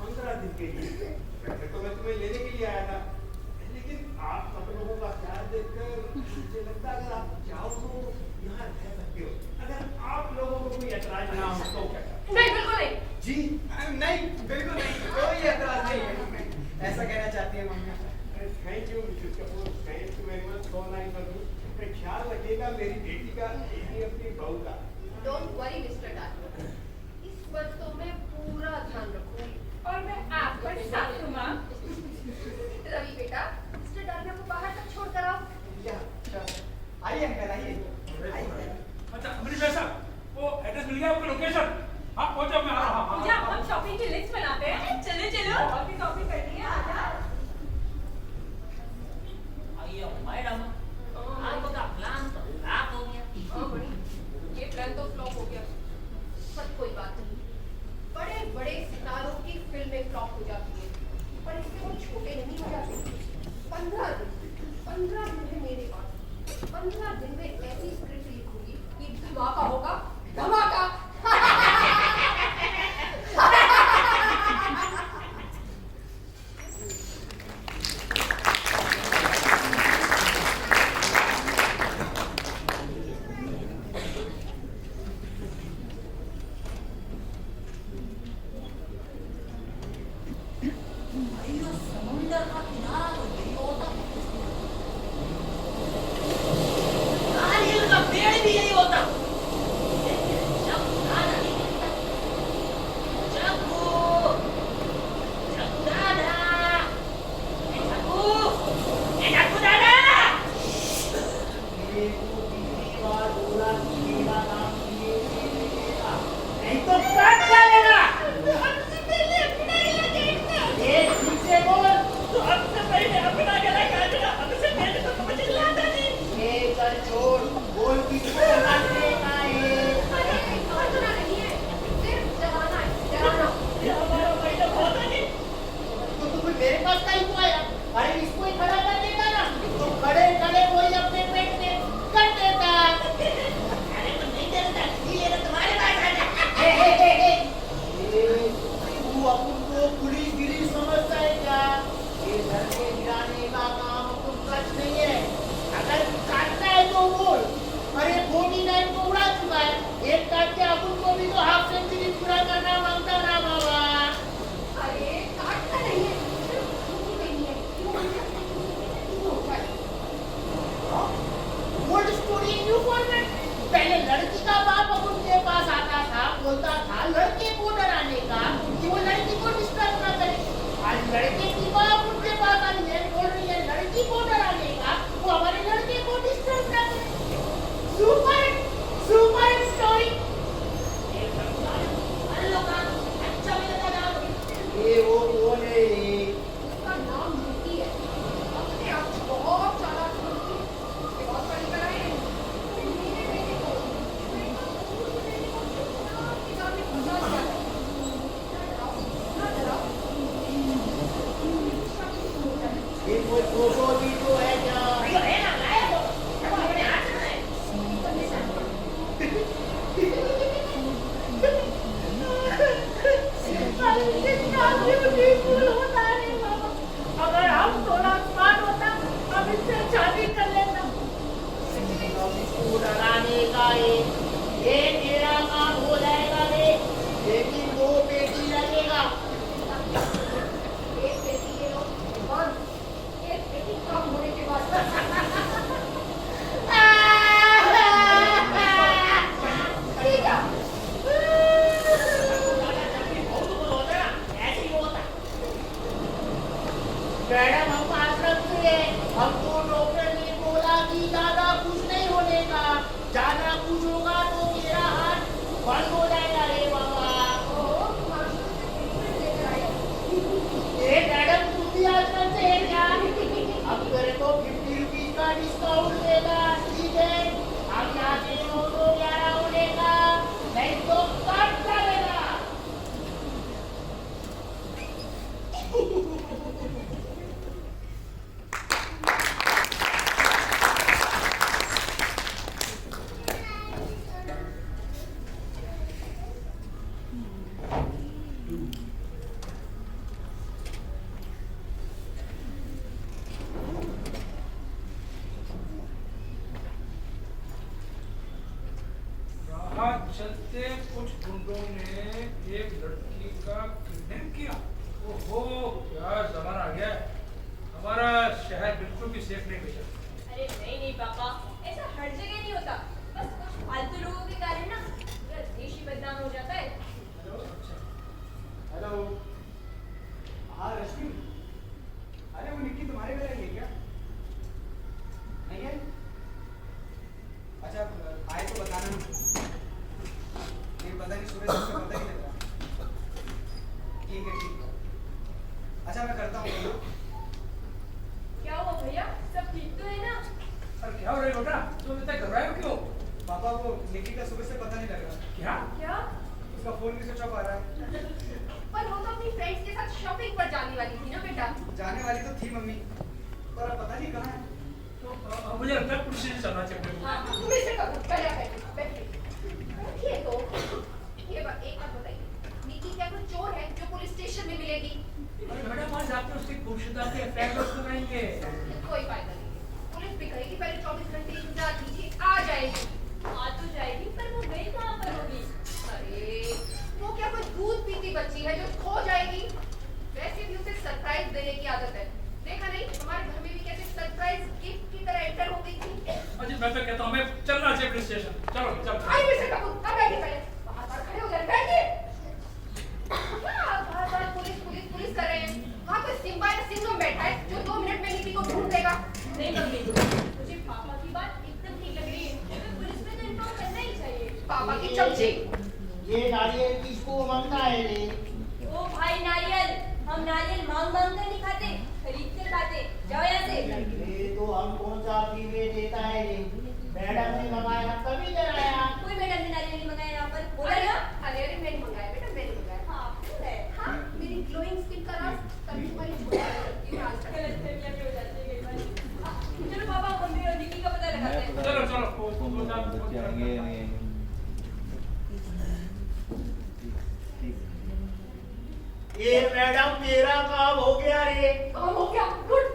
15 दिन के लिए। वैसे तो मैं तुम्हें लेने के लिए आया था, लेकिन आप सब लोगों का प्यार देखकर मुझे लगता है अगर आप चाहो तो यहाँ रह सकते हो। अगर आप लोगों को कोई ऐतराज ना हो तो क्या? नहीं, बिल्कुल नहीं। जी नहीं, बिल्कुल नहीं, कोई ऐतराज नहीं है। ऐसा कहना चाहती है mummy. Thank you Mrs Kapoor, thank you very much. So nice of you. ख्याल रखिएगा मेरी बेटी का, यही अपनी बहू का। डोंट वरी मिस्टर डार्क, इस बार तो मैं पूरा ध्यान रखूंगी। और मैं आप पर साथ हूँ माँ। रवि बेटा, मिस्टर डार्क को बाहर तक छोड़ कर आओ। आइए अंकल, आइए। अच्छा अमरीश भाई साहब, वो एड्रेस मिल गया आपको, लोकेशन? हाँ पहुंचा, मैं आ रहा हूँ। पूजा, हम शॉपिंग की लिस्ट बनाते हैं। चलो और भी शॉपिंग करनी है। आजा। अयो मैडम, आपका प्लान तो फ्लॉप हो गया। हाँ बड़ी, ये प्लान तो फ्लॉप हो गया। पर कोई बात नहीं, बड़े सितारों की फिल्में फ्लॉप हो जाती हैं, पर इससे वो छोटे नहीं हो जाते। 15 दिन है मेरे पास। 15 दिन में ऐसी स्क्रिप्ट लिखूंगी कि धमाका होगा, धमाका। समुंदर का किनारा तो यही होता है। नारियल का पेड़ भी यही होता। जब दादा नहीं मिलता, जग्गू दादा, जग्गू दादा। नहीं तो काट डालेगा। सबसे पहले अपना गला काटना, हमसे पहले तो समझ नहीं आता जी। ये चल छोड़, बोल किसको काटने का है? अरे काटना नहीं है, सिर्फ डराना है, डराना। ये हमारा मैडम होता नहीं। तो तुम मेरे पास का ही तो आया। अरे इसको ही खड़ा कर देगा ना, तो खड़े वही अपने पेट में कर देता। अरे तो नहीं देता, ये तो तुम्हारे पास आ जा। तू अपन को पुलिस गिरी समझता है क्या? ये घर के गिराने का काम कुछ सच नहीं है। अगर काटना है तो बोल। अरे 49 को उड़ा चुका है, एक काट के अपन को भी तो हाफ सेंचुरी पूरा करना मांगता ना बाबा। अरे काटना नहीं है, सिर्फ छूटी नहीं है। Old story new format. पहले लड़की का बाप अब उनके पास आता था, बोलता था लड़के को डराने का कि वो लड़की को डिस्टर्ब ना करे। आज लड़के की बाप उनके पास आई है, बोल रही है लड़की को डराने का वो हमारे लड़के को डिस्टर्ब ना करे। Super story. अच्छा मिलेगा नाम। ये वो कौन है? उसका नाम निकी है। अपने आप से बहुत चालाक लड़की है। उसके बहुत बड़ी कराए मेरे बेटे को किताब में फंसा दिया। चलते कुछ गुंडों ने एक लड़की का किडनैप किया। ओहो, क्या जमाना आ गया। हमारा शहर बिल्कुल भी सेफ नहीं बेटा। अरे नहीं नहीं पापा, ऐसा हर जगह नहीं होता। बस कुछ फालतू लोगों के कारण ना पूरा देश ही बदनाम हो जाता है। हेलो। हाँ रश्मि, अरे वो निक्की तुम्हारे घर आई है क्या? नहीं है? अच्छा आए तो बताना। नहीं पता नहीं, सुबह से पता ही लग रहा। ठीक है ठीक है। अच्छा मैं करता हूँ। क्या हुआ भैया, सब ठीक तो है ना? अरे क्या हो रहा है बेटा, तुम इतना घबराए हो क्यों? पापा वो निक्की का सुबह से पता नहीं लग रहा। क्या? क्या? उसका फोन भी स्विच ऑफ आ रहा है। पर वो तो अपनी फ्रेंड्स के साथ शॉपिंग पर जाने वाली थी ना बेटा। जाने वाली तो थी मम्मी, पर अब पता नहीं कहाँ है। तो मुझे लगता है पुलिस स्टेशन चलना चाहिए। हाँ, तुम इसे करो, पहले बैठिए। बैठिए तो एक बात बताइए, निक्की क्या कोई चोर है जो पुलिस स्टेशन में मिलेगी? अरे मैडम, आज आपने उसकी गुमशुदा के एफआईआर दर्ज कराएंगे। कोई फायदा नहीं है, पुलिस भी कहेगी पहले 24 घंटे इंतजार कीजिए, आ जाएगी। आ तो जाएगी, पर वो गई कहाँ पर होगी? अरे वो क्या कोई दूध पीती बच्ची है जो खो जाएगी? वैसे भी उसे सरप्राइज देने की आदत है। देखा नहीं हमारे घर में भी कैसे सरप्राइज गिफ्ट की तरह एंटर हो गई थी। अजी मैं तो कहता हूँ हमें चलना चाहिए पुलिस स्टेशन। चलो चलो। आई मिस्टर कपूर, अब बैठिए पहले। बाहर खड़े हो जाए, बैठिए। क्या बार-बार पुलिस पुलिस पुलिस कर रहे हैं? वहाँ कोई सिम्बा या सिंघम बैठा है जो 2 मिनट में निक्की को ढूंढ देगा। नहीं मम्मी, मुझे पापा की बात एकदम ठीक लग रही है। हमें पुलिस में तो इन्फॉर्म करना ही चाहिए। पापा की चमची। ये नारियल किसको मांगता है रे? ओ भाई नारियल, हम नारियल मांग मांग कर नहीं खाते, खरीद कर खाते। जाओ यहाँ से। ये तो हम कौन सा पीवे देता है रे? मैडम ने मंगाया तभी कराया। कोई मैडम ने नारियल नहीं मंगाया यहाँ पर, बोला अरे ना? अरे मैंने मंगाया बेटा, मैंने मंगाया। हाँ, क्यों है? हाँ, मेरी ग्लोइंग स्किन का राज कभी तुम्हारी छुपा सकती हूँ आज तक। गलतफहमियां भी हो जाती है कई बार। चलो पापा, मम्मी और निक्की का पता लगाते हैं। चलो चलो। ये मैडम मेरा काम हो गया रे। काम हो गया, गुड।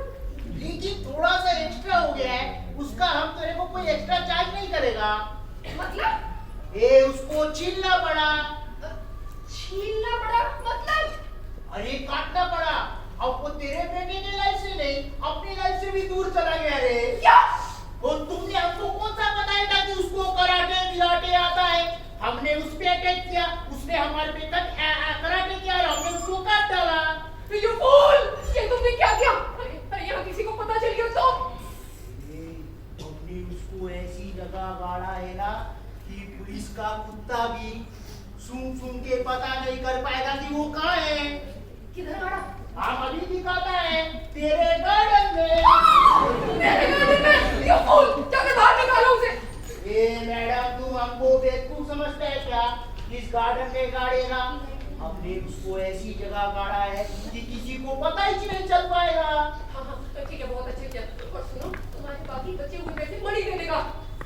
लेकिन थोड़ा सा एक्स्ट्रा हो गया है, उसका हम तेरे को कोई एक्स्ट्रा चार्ज नहीं करेगा। मतलब ये उसको छीलना पड़ा। छीलना पड़ा मतलब? अरे काटना पड़ा। अब वो तेरे बेटे की लाइफ से नहीं, अपनी लाइफ से भी दूर चला गया रे। क्या? और तुमने हमको कौन सा बताया था कि उसको कराटे पिलाटे आता है? हमने उस पे अटैक किया, उसने हमारे पे कराटे किया और हमने उसको काट डाला। You fool! ये तुमने क्या किया? अरे यहाँ किसी को पता चल गया तो? हमने उसको ऐसी जगह गाड़ा है ना कि पुलिस का कुत्ता भी सूंघ के पता नहीं कर पाएगा कि वो कहाँ है। किधर गाड़ा? हम अभी दिखाता है तेरे गार्डन में। मेरे गार्डन में? You fool! जाकर बाहर निकालो उसे। ये मैडम तुम हमको बेवकूफ समझते है क्या? इस गार्डन में गाड़ेगा, हमने उसको ऐसी जगह गाड़ा है कि किसी को पता ही नहीं चल पाएगा। हाँ, तो ठीक है, बहुत अच्छे किया। और सुनो, तुम्हारे बाकी बचे हुए पैसे मणि दे देगा।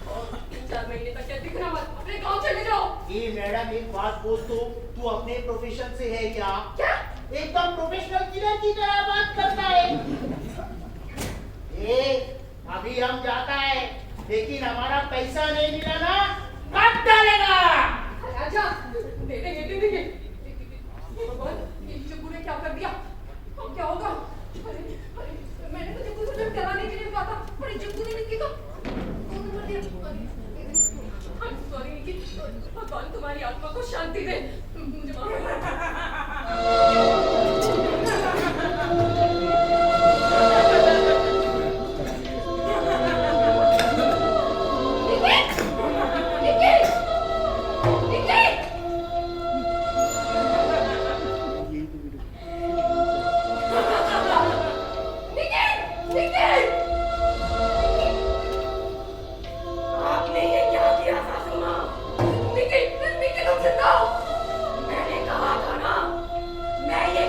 और 3-4 महीने तक क्या दिखना मत, अपने गांव चले जाओ। ये मैडम एक बात बोल तो, तू अपने प्रोफेशन से है क्या? क्या? एकदम प्रोफेशनल किलर की तरह बात करता है। अभी हम जाता है, लेकिन हमारा पैसा नहीं मिला ना, काट डालेगा। आजा, दे देंगे। भगवान, ये जग्गू ने क्या कर दिया? अब क्या होगा? अरे, मैंने तो जग्गू से डराने के लिए कहा था, पर जग्गू ने निक्की को फोन नंबर दिया। I'm sorry निक्की, भगवान तुम्हारी आत्मा को शांति दे। मुझे माफ आपने ये क्या किया सासू माँ? निक्की तुम जिंदा हो? मैंने कहा था ना, मैं ये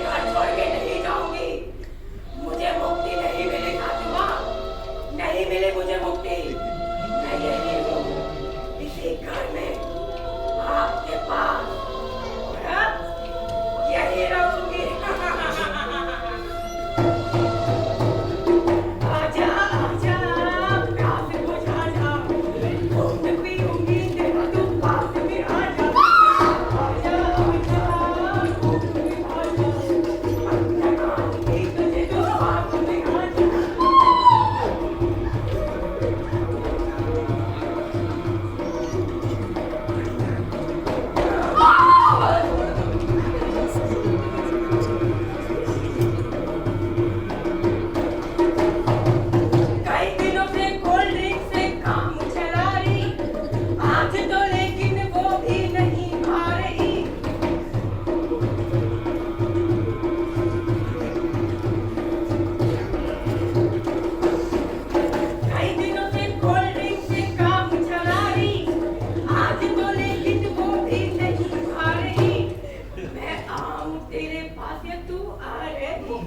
तो लेकिन वो भी नहीं आ रही। मैं आऊं तेरे पास या तू आ रही?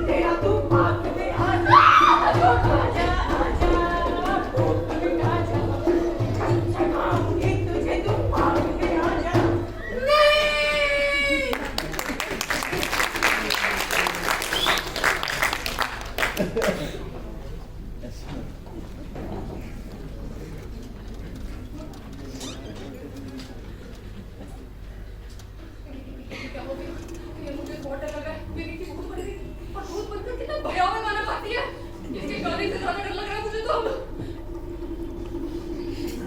तेरा तू पास में आ जा, आजा आजा, आजा, छकाऊंगी तुझे, तू पास में आ जा। नहीं क्या हो गया? ये मुझे बहुत डर लग रहा है। मेरी की भूत बन गई और भूत बनकर कितना भयावह गाना गाती है। इसके गाने से ज्यादा डर लग रहा है मुझे तो।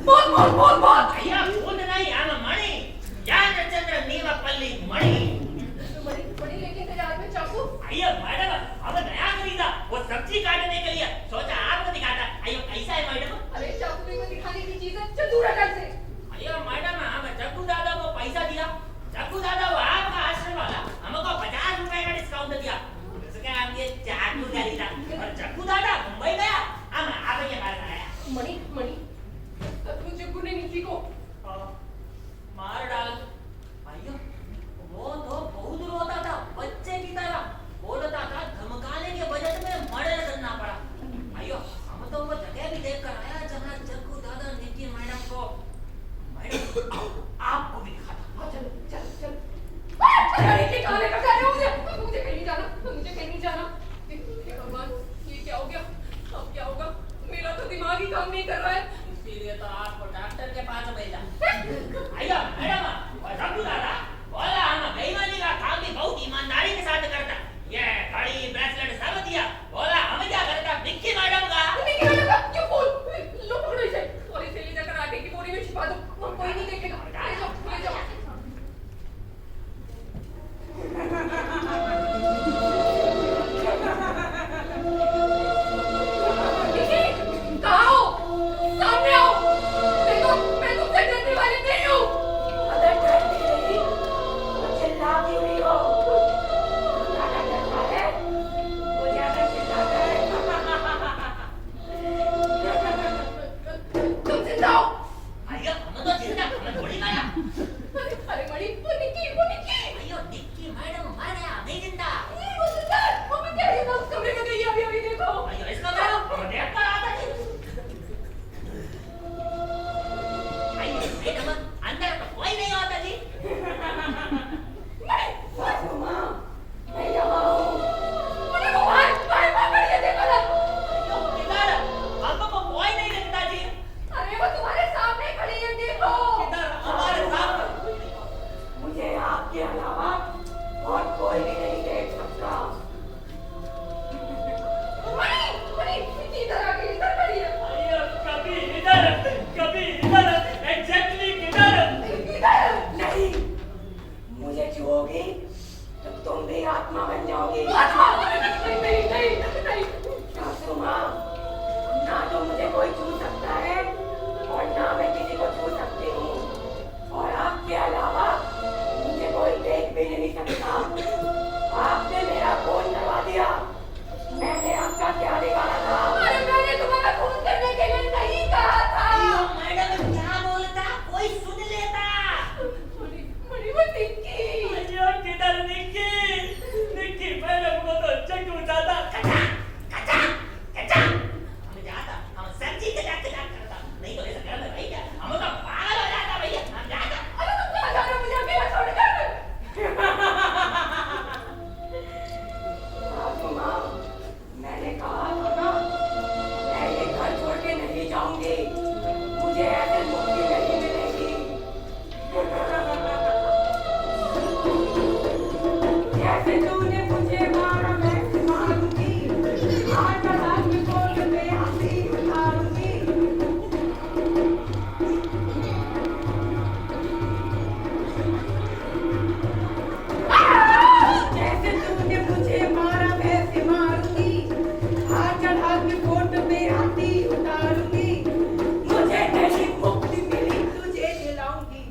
बहुत भैया भूत नहीं आम मणि ज्ञानचंद्र नीलपल्ली मणि। बड़ी बड़ी लेकिन तेरे हाथ में चाकू। भैया मैडम अब नया खरीदा वो सब्जी काटने के लिए, सोचा आपको दिखाता। अयो कैसा है मैडम? अरे चाकू मेरे को दिखाने की चीज है, चल दूर हट से। अयो मैडम हम जग्गू दादा को पैसा दिया, जग्गू दादा वो आपका आश्रम वाला हमको 50 रुपए का डिस्काउंट दिया। उसके हम ये चाकू खरीदा और जग्गू दादा मुंबई गया, हम आप ये बात आया। मणि मणि सचमुच जग्गू ने निकी को मार डाल। अयो वो तो बहुत रोता था बच्चे की तरह, बोलता था धमकाने के बजट में मर्डर करना पड़ा। अयो हम तो वो जगह भी देख कर आया जहाँ जग्गू दादा निकी मैडम को, मैडम आपको भी दिखाता। चल चल चल। अरे ये गाने का गाने मुझे कहीं नहीं जाना, मुझे कहीं नहीं जाना। हे भगवान ये क्या हो गया? अब क्या होगा? मेरा तो दिमाग ही काम नहीं कर रहा है। इसीलिए तो आपको डॉक्टर के पास भेजा। अयो मैडम वो जग्गू दादा बोला हम बेईमानी का काम भी बहुत ईमानदारी के साथ करता, ये घड़ी ब्रेसलेट सब दिया। बोला हम क्या करता निक्की मैडम का। निकी मैडम का क्यों बोल? लो पकड़ो इसे और इसे ले जाकर आटे की बोरी में छिपा दो, वो कोई नहीं देखेगा। ले जाओ ले जाओ। निकी कहाँ हो? सामने आओ। देखो मैं तुमसे डरने वाली नहीं हूँ। अगर डरती रही तो चिल्ला क्यों नहीं हो? ज्यादा डरता है वो ज्यादा चिल्लाता है। तुम जिंदा हो। अयो हम तो जिंदा, हमें थोड़ी मारा। अरे मणि वो निकी वो निकी। अयो निक्की मैडम मारा नहीं जिंदा। नहीं वो जिंदा है। मम्मी कह रही है ना उस कमरे में गई है, अभी अभी देखो। अयो इसका मैडम हम देख कर आता जी। अयो मैडम अंदर तो कोई नहीं होता जी। मणि फातिमा मैं यहाँ हूँ। मणि वो भाई भाई भाई ये देखो ना। अयो किधर? हमको कोई नहीं दिखता जी। अरे वो तुम्हारे सामने खड़ी है, देखो। किधर? हमारे सामने। मुझे आपके अलावा और कोई भी नहीं देख सकता। मणि मणि इधर आ गई, इधर खड़ी है। अयो कभी इधर एग्जैक्टली किधर? इधर। नहीं मुझे छुओगी तो तुम भी आत्मा बन जाओगी। आत्मा? नहीं नहीं नहीं नहीं। फातिमा ना तो मुझे कोई छू सकता है और ना मैं किसी को छू सकती हूँ, और आपके अलावा मुझे कोई देख भी नहीं सकता। आपने मेरा खून करवा दिया। मैंने आपका क्या बिगाड़ा था? अरे मैंने तुम्हारा खून करने के लिए नहीं कहा था। अयो मैडम क्या बोलता कोई सुन लेता। मणि मणि वो निकी। अयो किधर निक्की? निक्की मैडम को तो जग्गू दादा कचा कचा कचा हम जाता, हम सब्जी कचा कचा करता, नहीं तो ऐसा घर में रह गया हम तो पागल हो जाता भैया। हम जाता। अरे तुम कहाँ जा रहे हो? मुझे अकेला छोड़कर। फातिमा मैंने कहा था ना, मैं ये घर छोड़ के नहीं जाऊंगी। मुझे ऐसे मुक्ति नहीं मिलेगी। जैसे तूने मुझे मारा मैं मारूंगी, आज रात में कोर्ट में हंसी उतारूंगी। जैसे तूने मुझे मारा वैसे मारूंगी, आज रात में कोर्ट में हंसी उतारूंगी। मुझे नहीं मुक्ति मिली, तुझे दिलाऊंगी।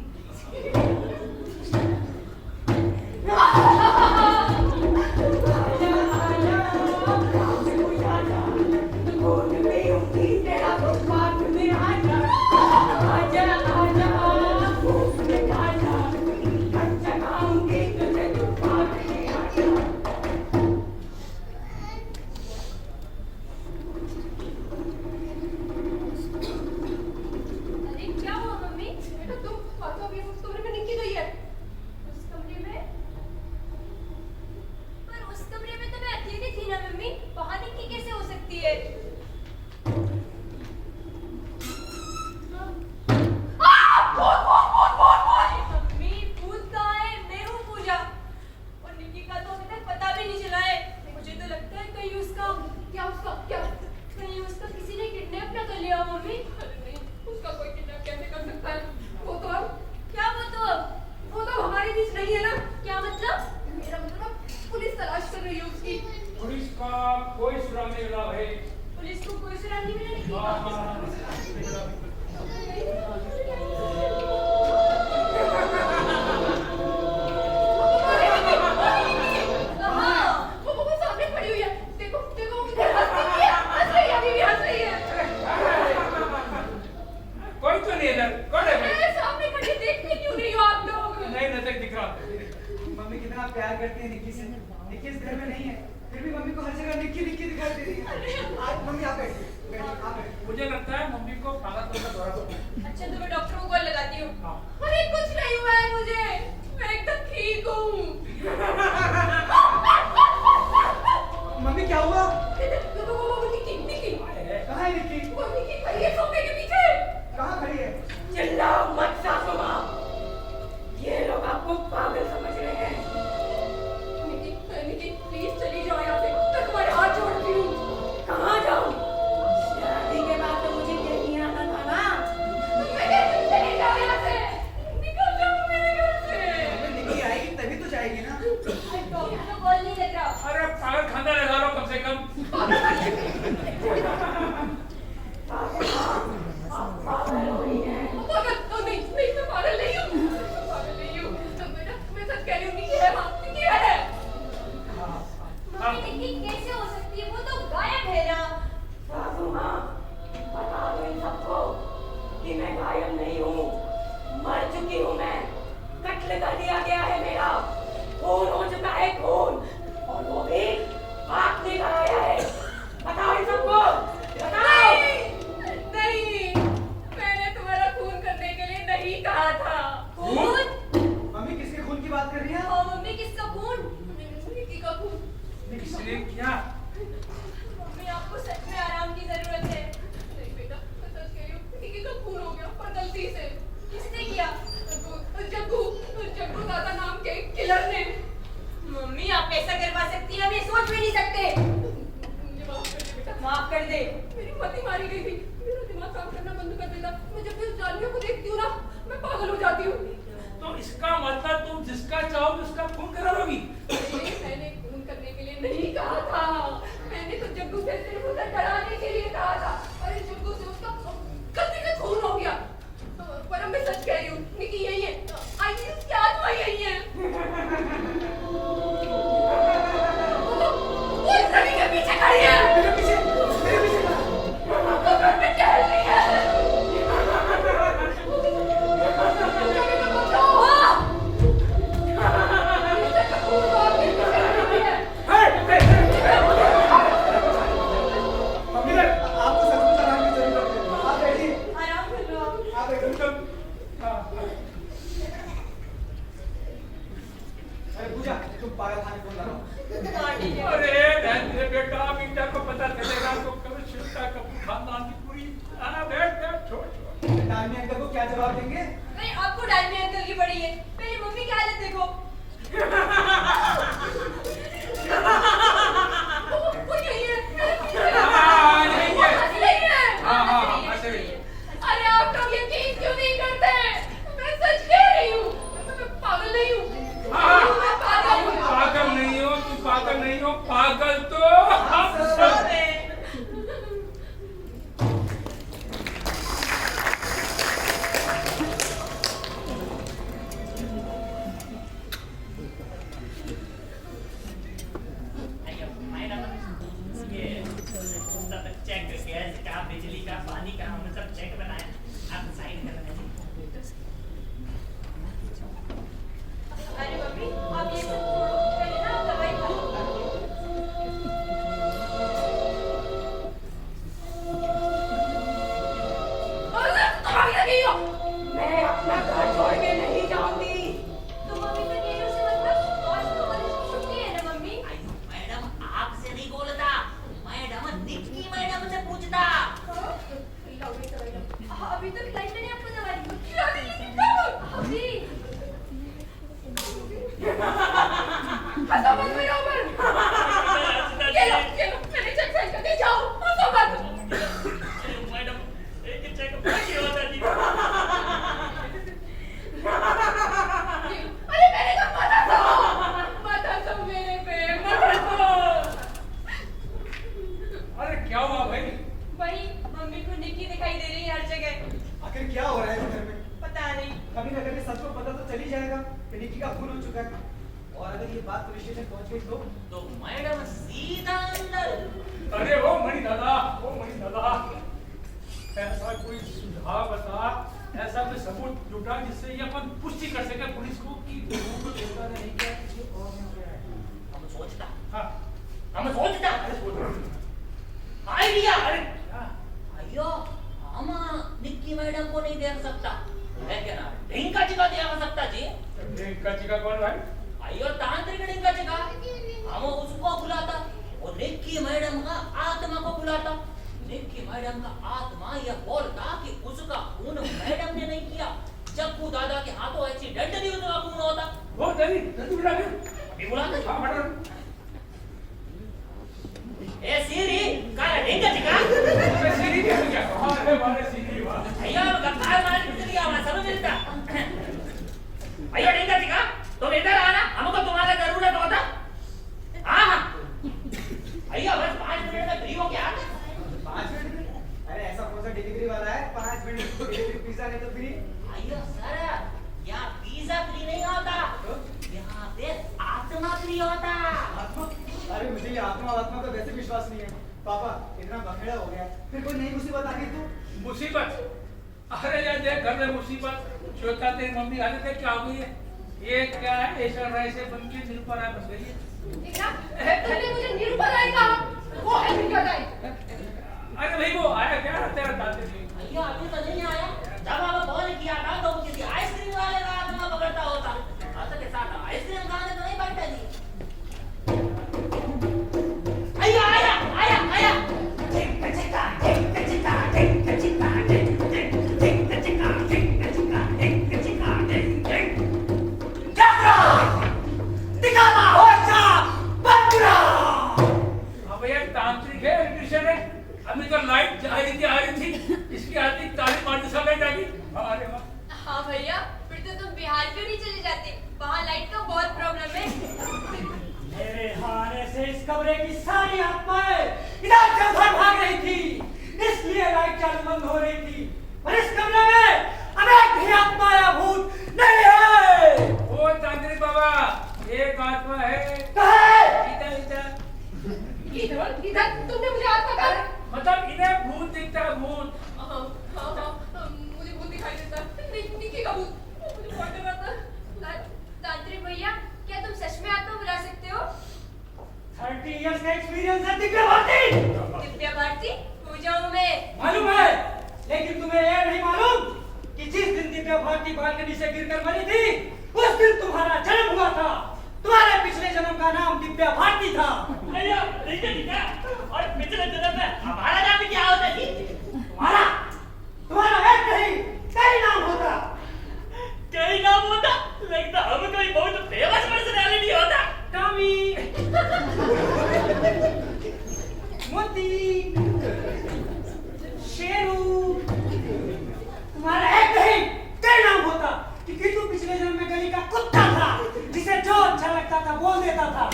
कोई सुराग नहीं मिला भाई। पुलिस को कोई सुराग नहीं मिला निकी? वो सामने खड़ी हुई है। देखो देखो हंस रही है, अभी भी हंस रही है। कोई तो नहीं इधर, कौन है भाई? सामने खड़ी, देखते क्यों नहीं हो आप लोग? नहीं नजर दिख रहा। मम्मी कितना प्यार करती है निक्की से। निक्की इस घर में नहीं है, फिर भी मम्मी को हर जगह निक्की निक्की दिखाई दे रही है। आज मम्मी आप बैठिए, आप बैठिए। मुझे लगता है मम्मी को पागलपन का दौरा हुआ। अच्छा तो मैं डॉक्टर को कॉल लगाती हूँ। हाँ। अरे कुछ नहीं हुआ है मुझे, मैं एकदम ठीक हूँ। मम्मी क्या हुआ? वो निक्की कहाँ है निक्की? वो निक्की खड़ी है सोफे के पीछे। कहाँ खड़ी है? चिल्लाओ मत सासू माँ, ये लोग आपको पागल समझ रहे हैं। निक्की प्लीज चली जाओ यहाँ से, मैं तुम्हारे हाथ जोड़ती हूँ। कहाँ जाऊँ? शादी के बाद तो मुझे यही आना था ना। मैं कहती हूँ चली जाओ यहाँ से, निकल जाओ मेरे घर से। मम्मी निक्की आएगी तभी तो जाएगी ना। डॉक्टर को कॉल नहीं लग रहा। अरे पागल खाना लगा लो कम से कम। पागल हो रही है। पागल नहीं, मैं पागल नहीं हूँ। मैं सच कह रही हूँ, निक्की है वहाँ, निक्की है। मम्मी निकी कैसे हो सकती है, वो तो गायब है ना। सासू माँ, बता दो इन सबको कि मैं गायब नहीं हूँ, मर चुकी हूँ मैं। कत्ल कर दिया गया है मेरा, खून हो चुका है खून, और वो भी आपने कराया है। बताओ इन सबको, बताओ। नहीं, मैंने तुम्हारा खून करने के लिए नहीं कहा था। खून? मम्मी किसके खून की बात कर रही है? हाँ मम्मी किसका खून? निक्की का खून। किसने किया? मम्मी आपको सच में आराम की जरूरत है। नहीं बेटा, मैं सच कह रही हूँ, निक्की का खून हो गया पर गलती से। किसने किया? जग्गू दादा नाम के किलर ने। मम्मी आप ऐसा करवा सकती हैं, हम ये सोच भी नहीं सकते। मुझे माफ कर दे बेटा। माफ कर दे। मेरी मति मारी गई थी, मेरा दिमाग काम करना बंद कर देता। मैं जब भी उस जालियों को देखती हूँ ना, मैं पागल हो जाती हूँ। तो इसका मतलब तुम जिसका चाहोगे उसका खून करा लोगी? मैंने खून करने के लिए नहीं कहा था। मैंने तो जग्गू से सिर्फ उसे डराने के लिए कहा था। अरे जग्गू से उसका गलती से खून हो गया। पर मैं सच कह रही हूँ, निक्की यही है। आई थिंक उसकी आत्मा यही है। वो इस रवि के पीछे खड़ी है। मेरे पीछे वो घर में टहल रही है। मम्मी आपको सचमुच आराम की जरूरत है। आप बैठिए। आराम कर लो आप। आप बैठिए। अरे पूजा, तुम पागल खाने फोन लगाओ। हाँ, ठीक है। अरे मेरे बेटा बेटा को पता चलेगा तो कभी शिल्पा कपूर खानदान की पूरी। बैठ छोड़। डालमी अंकल को क्या जवाब देंगे? नहीं आपको डालमी अंकल की पड़ी है, पहले मम्मी की हालत देखो। वो यही है। हाँ, यही है। वो यही है। हाँ, ऐसे ही। अरे आप लोग यकीन क्यों नहीं करते? मैं सच कह रही हूँ, मैं पागल नहीं हूँ। हाँ। मैं पागल हूँ। पागल नहीं हो, तू पागल नहीं हो, पागल तो हम सब हैं। मैडम, ये सब चेक गैस का, बिजली का, पानी का हमने सब चेक बनाया। आप साइन कर देना। अरे मम्मी आप ये सब छोड़ो, पहले ना आप दवाई खा लो। अरे तुम अभी तक यही हो। मैं अपना घर छोड़ के नहीं जाऊंगी। तो मम्मी तो कह रही उससे मतलब आज तो कॉलेज की छुट्टी है ना मम्मी? आयो, मैडम आपसे नहीं बोलता, मैडम निक्की मैडम से पूछता। पहुंच गई तो मैडम सीधा अंदर। अरे वो मणि दादा, ऐसा कोई सुझाव बता, ऐसा कोई सबूत जुटा जिससे ये अपन पुष्टि कर सके पुलिस को कि वो देवता ने नहीं किया, किसी और ने किया है। हम सोचता अरे सोच आइडिया। अरे क्या? अयो हम निक्की मैडम को नहीं देख सकता, लेकिन ढिंका चिका दे सकता जी। ढिंका चिका कौन भाई? अयो तांत्रिक ढिंका चिका, हम उसको बुलाता और निक्की मैडम का आत्मा को बुलाता। निक्की मैडम का आत्मा यह बोलता कि उसका खून मैडम ने नहीं किया, चक्कू दादा के हाथों एक्सीडेंट नहीं उसका खून होता। वो जल्दी बुला के अभी बुलाता। हाँ मैडम। ए सीरी काला ढिंका चिका, अरे सीरी क्या हो गया? अरे मारे सीरी वाह। अयो गप्पार मार के चली आवाज समझ मिलता। अयो ढिंका चिका तुम इधर आना, हमको तुम्हारा जरूरत होता। हाँ अयो बस 5 मिनट में फ्री हो के आना। 5 मिनट? अरे ऐसा कौन सा डिलीवरी वाला है 5 मिनट डिलीवरी पिज्जा नहीं तो फ्री? अयो सर यहाँ पिज्जा फ्री नहीं होता, यहाँ पे आत्मा फ्री होता। आत्मा? अरे मुझे ये आत्मा का वैसे विश्वास नहीं है। पापा इतना बखेड़ा हो गया, फिर कोई नई मुसीबत आ गई तो? मुसीबत? अरे यार देख घर में मुसीबत। श्वेता तेरी मम्मी आने थे क्या हो गई है? ये क्या है? ऐसा ऐसे बन के निरुपा राय बन गई है। मुझे निरुपा राय कहा, वो है निरुपा राय। अरे भाई वो आया क्या तेरा दादी जी? अयो अभी तो नहीं आया, जब आप फोन किया था तो किसी आइसक्रीम वाले का आत्मा पकड़ता होता। हाथ के साथ आइसक्रीम खाने तो नहीं बैठा जी। अयो आया आया आया। टिक चिका टिक चिका टिक चिका टिक टिक चिका टिक चिका टिक चिका टिक टिक। जागरा दिखाना हो जा बंदरा। अब ये तांत्रिक है, इलेक्ट्रिशियन है। अभी तो लाइट आ रही थी, इसकी आदमी ताली मारने समय जागी। अरे वाह। हाँ भैया, फिर तो तुम बिहार क्यों नहीं चले जाते? वहाँ लाइट का बहुत प्रॉब्लम है। मेरे हारे से इस कमरे की सारी आत्माएं इधर से उधर भाग रही थी, इसलिए लाइट चालू बंद हो रही थी। और इस कमरे में अब एक भी आत्मा या भूत नहीं है। ओ तांत्रिक बाबा, एक आत्मा है। कहे इधर इधर तुमने मुझे आत्मा कहा? मतलब इन्हें भूत दिखता है, भूत। मुझे भूत दिखाई देता, निक्की का भूत, मुझे बहुत डर आता। तांत्रिक भैया, क्या तुम सच में आत्मा बुला सकते हो? 30 इयर्स का एक्सपीरियंस है दिव्या भारती। दिव्या भारती पूजा हूँ मैं। मालूम है, लेकिन तुम्हें यह नहीं मालूम कि जिस दिन दिव्या भारती बालकनी से गिरकर मरी थी, उस दिन तुम्हारा जन्म हुआ था। तुम्हारे पिछले जन्म का नाम दिव्या भारती था। अयो ढिंका चिका, और पिछले जन्म में हमारा नाम क्या होता जी? तुम्हारा एक नहीं कई नाम होता। कई नाम होता? लगता हम कोई बहुत फेमस पर्सनालिटी होता। टॉमी, मोती, शेरू, तुम्हारा एक नहीं कई नाम होता। क्योंकि तू पिछले जन्म में गली का कुत्ता था, जिसे जो अच्छा लगता था बोल देता था।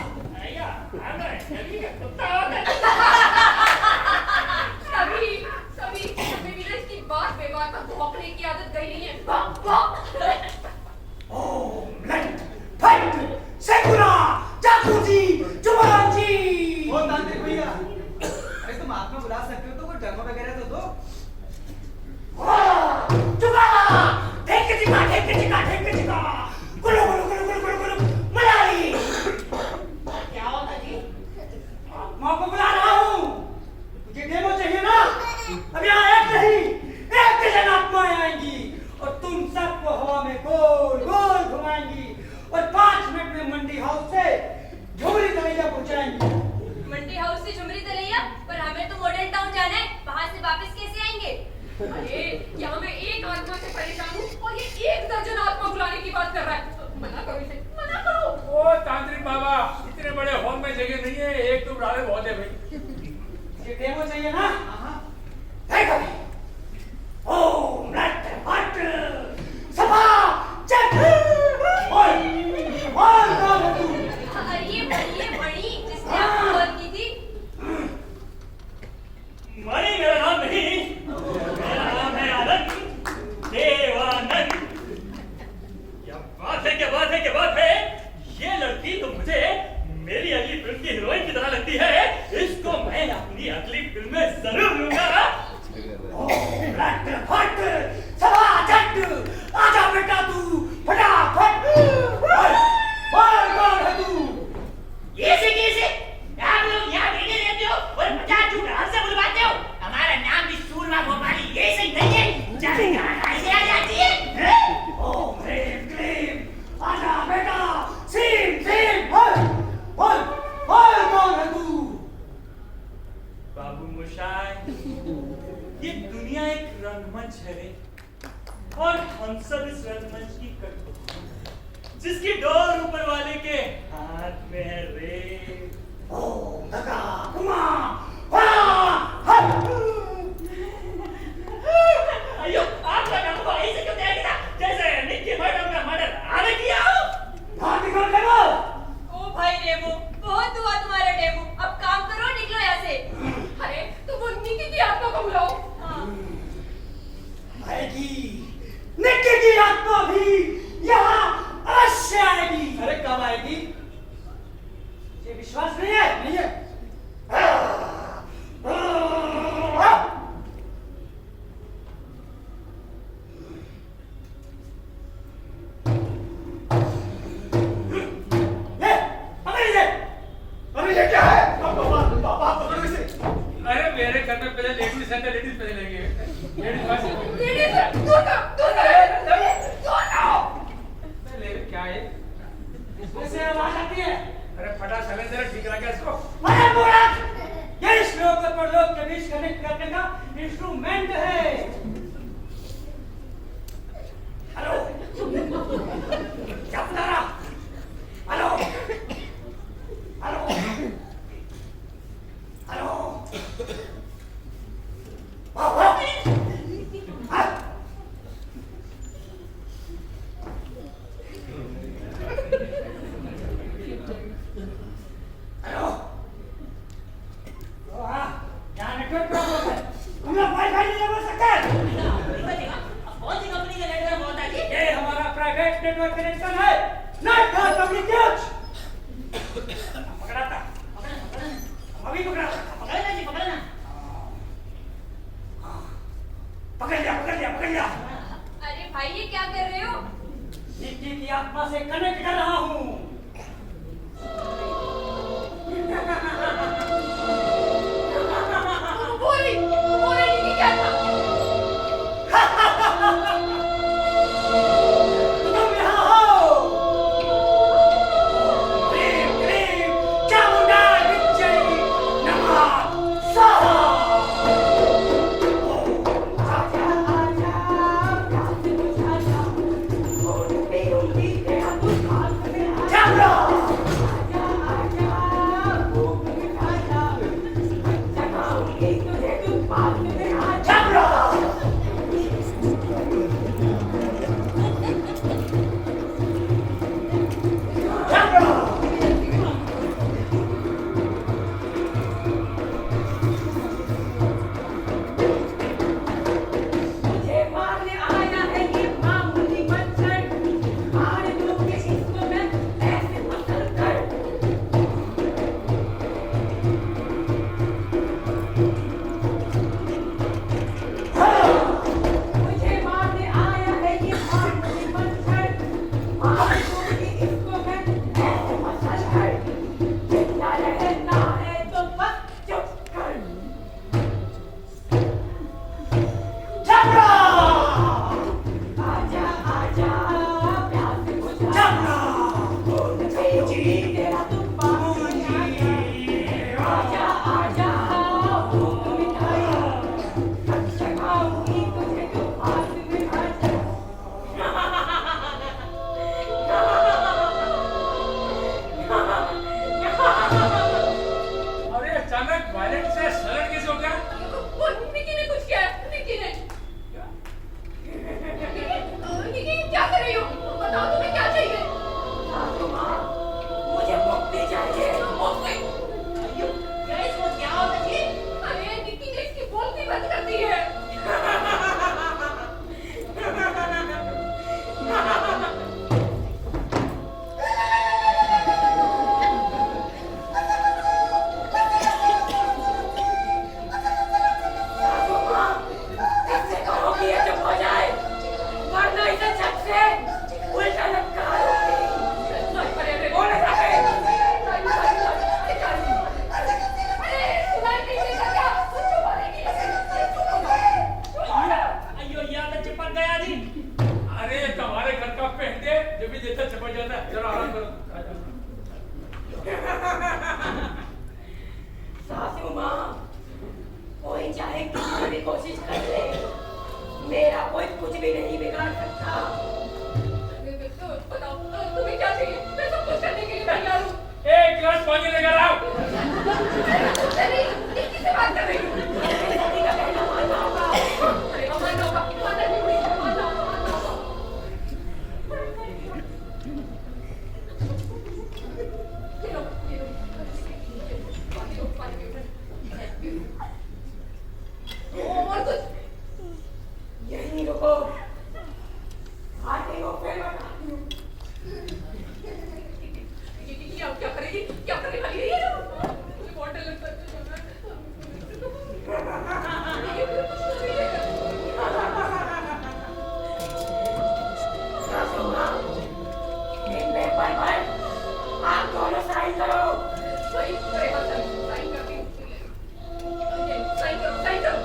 अयो हमें गली का कुत्ता होता। सभी विलेज की बात बेबात पर भौंकने की आदत गई नहीं है। भौंक भौंक। ओम लट फट सेकुला जाकुजी जुबाजी। ओ तांत्रिक भैया, अरे तुम आत्मा बुला सकते हो तो कोई डेमो वगैरह तो दो। जुबाला ढेक चिका गुलु गुलु गुलु गुलु गुलु गुलु मलाली। क्या होता जी? आत्मा को बुला रहा हूँ, तुझे डेमो चाहिए ना? अब यहाँ एक नहीं एक डजन आत्माएं आएंगी और तुम सबको हवा में गोल गोल घुमाएंगी और 5 मिनट में मंडी हाउस से झुमरी तलैया पहुंचाएंगी। मंडी हाउस से झुमरी तलैया? पर हमें तो मॉडर्न टाउन जाना है, वहाँ से वापस कैसे आएंगे? अरे यहाँ मैं एक आत्मा से परेशान हूँ और ये 1 दर्जन आत्मा बुलाने की बात कर रहा है। मना करो इसे, मना करो। ओ तांत्रिक बाबा, इतने बड़े हॉल में जगह नहीं है, एक तो बुलावे बहुत है भाई। ये डेमो चाहिए ना? देखो ओम लट फट सफा चट और कौन तू? ये बड़ी जिसने आपको कॉल की थी। मणि मेरा नाम नहीं, मेरा नाम है आनंद देवानंद। क्या बात है, क्या बात है, क्या बात है। ये लड़की तो मुझे हम सब इस रंगमंच की कठपुतली, जिसकी डोर ऊपर वाले के हाथ में है रे। ओम धका कुमा वाह अयो आपका काम को ऐसे क्यों देखता जैसे निक्की मैडम का मर्डर आने किया हो। बाहर निकल डेमो। ओ भाई डेमो, बहुत हुआ तुम्हारा डेमो, अब काम करो, निकलो यहाँ से। अरे तुम वो निक्की की आत्मा को बुलाओ। आएगी निक्की की आत्मा भी यहाँ अवश्य आएगी। अरे कब आएगी? मुझे विश्वास नहीं है। नहीं है। ले पकड़ ले। अरे ये क्या है? पापा पकड़ो इसे। अरे मेरे घर में पहले लेडीज है तो लेडीज पहले लेंगे। क्या है? इसमें से आवाज आती है। अरे फटा सिलेंडर ठीक लगा इसको। अरे मूर्ख! ये इस लोग और परलोक के बीच कनेक्ट करने का इंस्ट्रूमेंट है। हेलो, क्या बता रहा? हेलो, हेलो, हेलो, हेलो, यहाँ नेटवर्क प्रॉब्लम है। हम लोग वाईफाई नहीं बोल सकते। कौन सी कंपनी का नेटवर्क होता है जी? ये हमारा प्राइवेट नेटवर्क कनेक्शन है, नॉट फॉर पब्लिक यूज। पकड़ा था, अभी पकड़ा था। पकड़ना जी, पकड़ना। पकड़ लिया, पकड़ लिया, पकड़ लिया। अरे भाई ये क्या कर रहे हो? निक्की की आत्मा से कनेक्ट कर रहा हूँ। बोली निक्की क्या था? तुम यहाँ हो। नहीं, निक्की से बात कर रही हूँ। सभी का कहना मानना होगा। अरे मानना होगा, मानना नहीं हुई, मानना होगा। ये लो, पानी पियो। और कुछ? यहीं रुको। आते हो फिर बताती हूँ। ये क्या करेगी? क्या करने वाली है ये? मुझे बहुत डर लगता है। सासुमा, इन पेपर पर आप दोनों साइन करो। साइन करेगा, साइन करके साइन करो, साइन करो।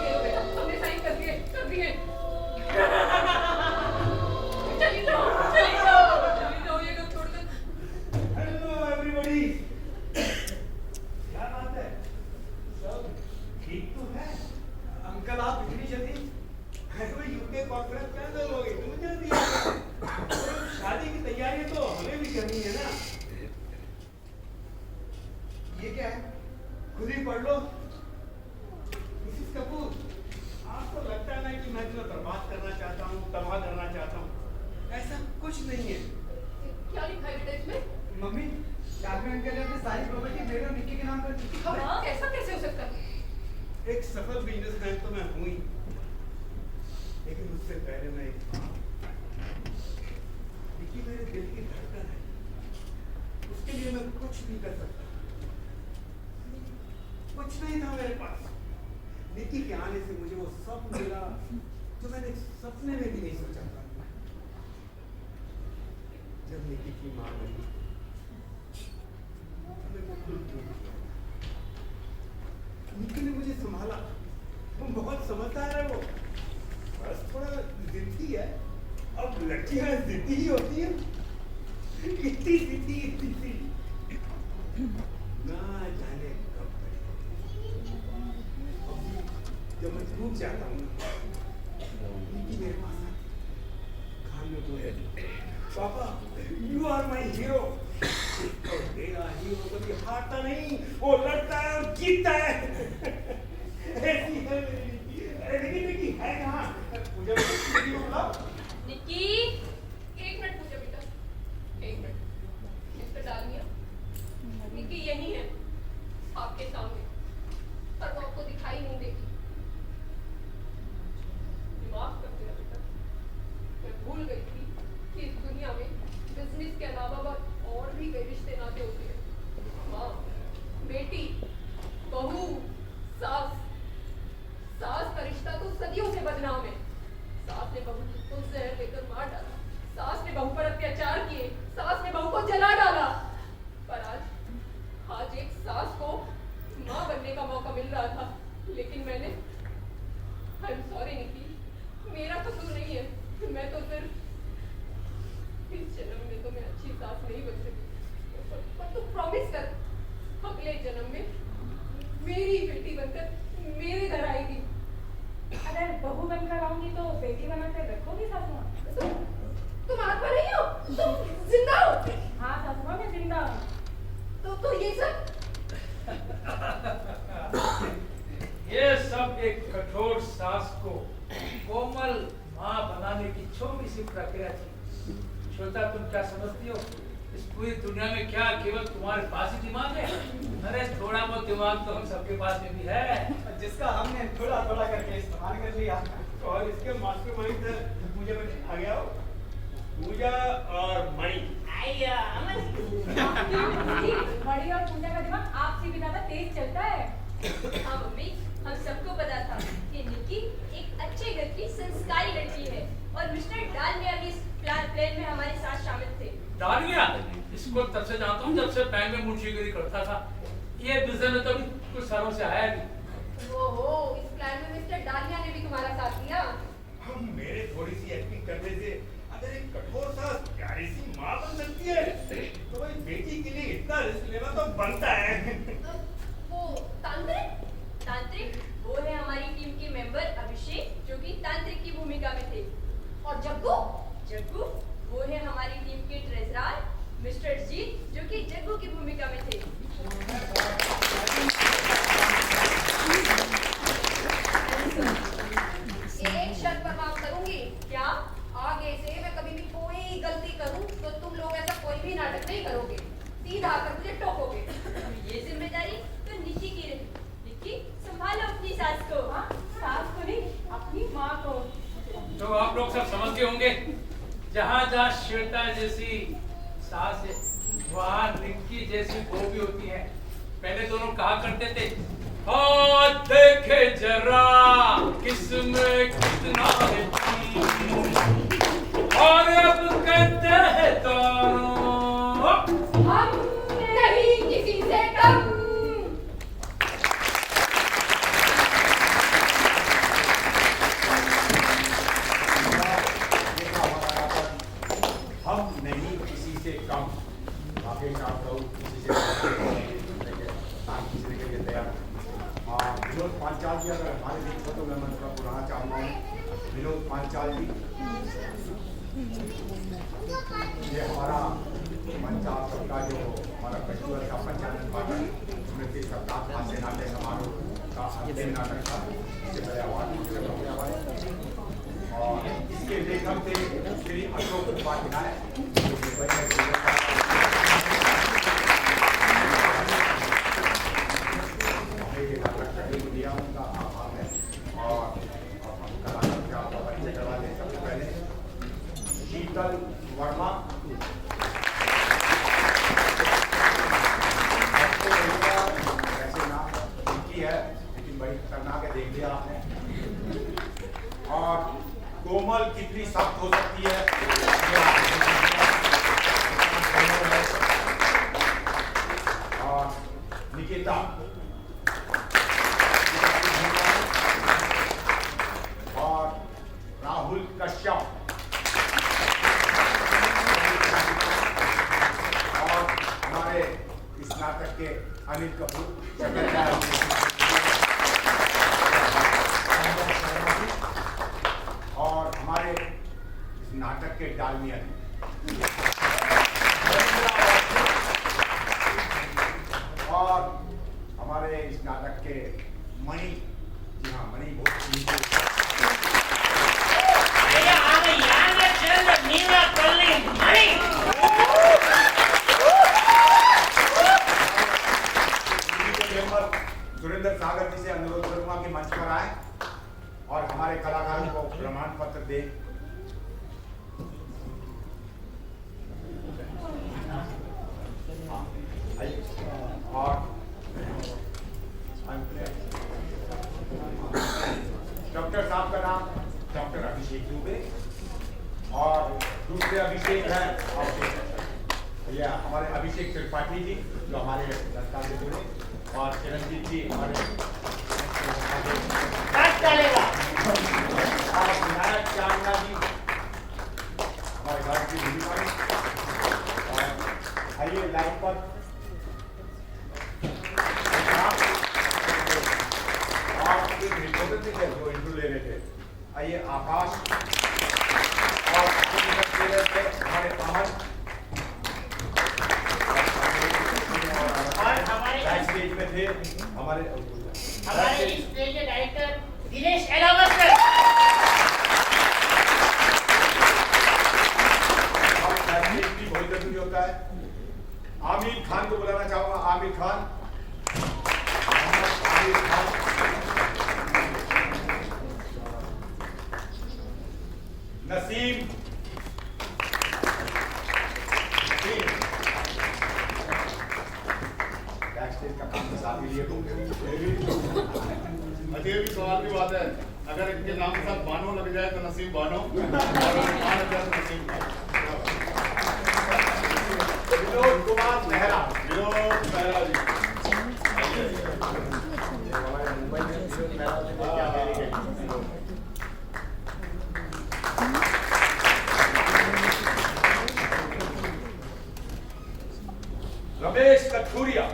ये लो बेटा, हमने साइन कर दिए, कर दिए। चली जाओ, चली जाओ, चली जाओ, ये लोग छोड़ दो। हेलो एवरीबॉडी, क्या बात है? सब ठीक तो है? अंकल आप इतनी जल्दी? अरे यूके कॉन्फ्रेंस क्या कर लोगे? तुम जल्दी आ गए। शादी की तैयारी तो हमें भी करनी है ना। ये क्या है? खुद ही पढ़ लो। मिसेस कपूर, आपको लगता है ना कि मैं तुम्हें बर्बाद करना चाहता हूँ, तबाह करना चाहता हूँ? ऐसा कुछ नहीं है। क्या लिखा है बेटा इसमें? मम्मी, डालमिया अंकल ने अपनी सारी प्रॉपर्टी मेरे और निक्की के नाम कर दी। हाँ, ऐसा कैसे हो सकता है? एक सफल बिजनेसमैन तो मैं हूँ ही, लेकिन उससे पहले मैं एक निक्की मेरे दिल की धड़कन है। उसके लिए मैं कुछ भी कर सकता। कुछ नहीं था मेरे पास। निक्की के आने से मुझे वो सब मिला जो मैंने सपने में भी नहीं सोचा था। जब निक्की की मां बनी, हमें बिल्कुल टूट गया। निक्की ने मुझे संभाला। वो बहुत समझदार है। वो बस थोड़ा जिद्दी है। अब लड़कियां जिद्दी ही होती है। इतनी जिद्दी ना जाने कब बड़ी। जब मैं टूट जाता हूँ, निक्की मेरे पास आती, कान में बोले, पापा यू आर माई हीरो। और मेरा हीरो कभी हारता नहीं, वो लड़ता है और जीतता है। ऐसी है मेरी निक्की। अरे निक्की है कहाँ? पूजा निक्की को बुलाओ। निक्की, एक मिनट पूजा बेटा, एक मिनट। मिस्टर डालमिया, निक्की यहीं है, आपके सामने, पर वो आपको दिखाई नहीं देगी। माफ कर देना बेटा, मैं भूल गई थी कि इस दुनिया में बिजनेस के अलावा और भी कई रिश्ते नाते होते हैं। माँ, बेटी, बहू, सास। सास का रिश्ता तो सदियों से बदनाम है। सास ने बहू को जहर देकर मार डाला, सास ने बहू पर अत्याचार किए, सास ने बहू को जला डाला। पर आज एक सास को माँ बनने का मौका मिल रहा था, लेकिन मैंने आई एम सॉरी निक्की, मेरा कसूर नहीं है। मैं तो सिर्फ इस जन्म में तो मैं अच्छी सास नहीं बन सकी, पर तू प्रॉमिस कर, अगले जन्म में मेरी बेटी बनकर मेरे घर आएगी। अगर बहू बनकर आऊंगी तो बेटी बनाकर रखोगी सासू? तुम आत्मा नहीं हो, तुम जिंदा हो। हाँ सासू माँ, मैं जिंदा हूँ। तो ये सब ये सब एक कठोर सास को कोमल माँ बनाने की छोटी सी प्रक्रिया थी। श्वेता, तुम क्या समझती हो? इस पूरी दुनिया में क्या केवल तुम्हारे पास ही दिमाग है? अरे थोड़ा बहुत दिमाग तो हम सबके पास में भी है, जिसका हमने थोड़ा थोड़ा करके इस्तेमाल कर लिया। और इसके मास्टरमाइंड पूजा में आ गया हो। पूजा और मणि। आइया बड़ी और पूजा का दिमाग आपसे भी ज्यादा तेज चलता है। हाँ मम्मी, हम सबको पता था कि निक्की एक अच्छे घर की संस्कारी लड़की है और मिस्टर डालमिया भी इस प्लान में हमारे साथ शामिल थे। डालमिया, इसको तब से जानता हूँ जब से बैंक में मुंशीगिरी करता था। ये बिजनेस में तो अभी कुछ सालों से आया भी। ओहो, इस प्लान में मिस्टर डालिया ने भी तुम्हारा साथ दिया। हम मेरे थोड़ी सी एक्टिंग करने से अगर एक कठोर सा प्यारी सी माँ बन सकती है, तो भाई बेटी के लिए इतना रिस्क लेना तो बनता है। वो तांत्रिक? तांत्रिक वो है हमारी टीम के मेंबर अभिषेक, जो कि तांत्रिक की भूमिका में थे। और जग्गू? जग्गू वो है हमारी टीम के ट्रेजरर मिस्टर जीत, मेहनत नहीं करोगे, सीधा आकर मुझे टोकोगे। ये जिम्मेदारी तो निक्की की रही। निक्की, संभालो अपनी सास को। हाँ, सास को नहीं, अपनी माँ को। तो आप लोग सब समझते होंगे, जहाँ जहाँ श्वेता जैसी सास है, वहाँ निक्की जैसी बहू भी होती है। पहले दोनों कहा करते थे, हाँ देखे जरा किसमें कितना है चीज़। और अब कहते हैं दोनों, हम नहीं किसी से कम। हम नहीं किसी से कम। आगे काम करो, किसी से काम किसी के लिए तैयार। विनोद पांचाल जी अगर हमारे बीच हो तो मैं मंत्र बुलाना चाहूँगा। विनोद पांचाल जी, ये हमारा मंचाल सबका जो हमारा फेस्टिवल का 95 पाटन स्मृति सप्ताह हास्य नाट्य समारोह का अंतिम नाटक था। इससे पहले अवार्ड और इसके लेखक थे श्री अशोक उपाध्याय, जो कि नाटक करने को दिया, उनका आभार है। और हम कलाकार का परिचय करवा दें। सबसे पहले शीतल वर्मा, वैसे नाम उनकी है लेकिन बड़ी खतरनाक है, देख लिया आपने। और कोमल कितनी सख्त हो सकती है, और निकिता, और राहुल कश्यप, और हमारे इस नाटक के अनिल कपूर, और हमारे इस नाटक के डालमियन और हमारे इस नाटक के मणि। जी हाँ, मणि बहुत सुरेंद्र सागर जी से अनुरोध करूंगा कि मंच पर आए और हमारे कलाकारों को प्रमाण पत्र दे। और डॉक्टर साहब का नाम डॉक्टर अभिषेक दुबे, और दूसरे अभिषेक है भैया हमारे अभिषेक त्रिपाठी जी, जो हमारे संस्था से जुड़े, और चिरंजीत जी हमारे विनायक चांदना जी हमारे घर की भूमिका। और आइए लाइन पर आप एक रिपोर्टर थे जो इंटरव्यू ले रहे थे। आइए आकाश, और हमारे अमन, और हमारे स्टेज में थे हमारे स्टेज के डायरेक्टर दिनेश एलावत सर। बहुत जरूरी होता है। आमिर खान को बुलाना चाहूंगा। आमिर खान, आमिर खान, नसीम, बैकस्टेज का काम तो साथ ही लिए अजय भी सवाल की बात है, अगर इनके नाम के साथ बानो लग जाए तो नसीब बानो, नसीब विनोद कुमार मेहरा। विनोद मेहरा जी मुंबई में विनोद मेहरा रमेश कथूरिया,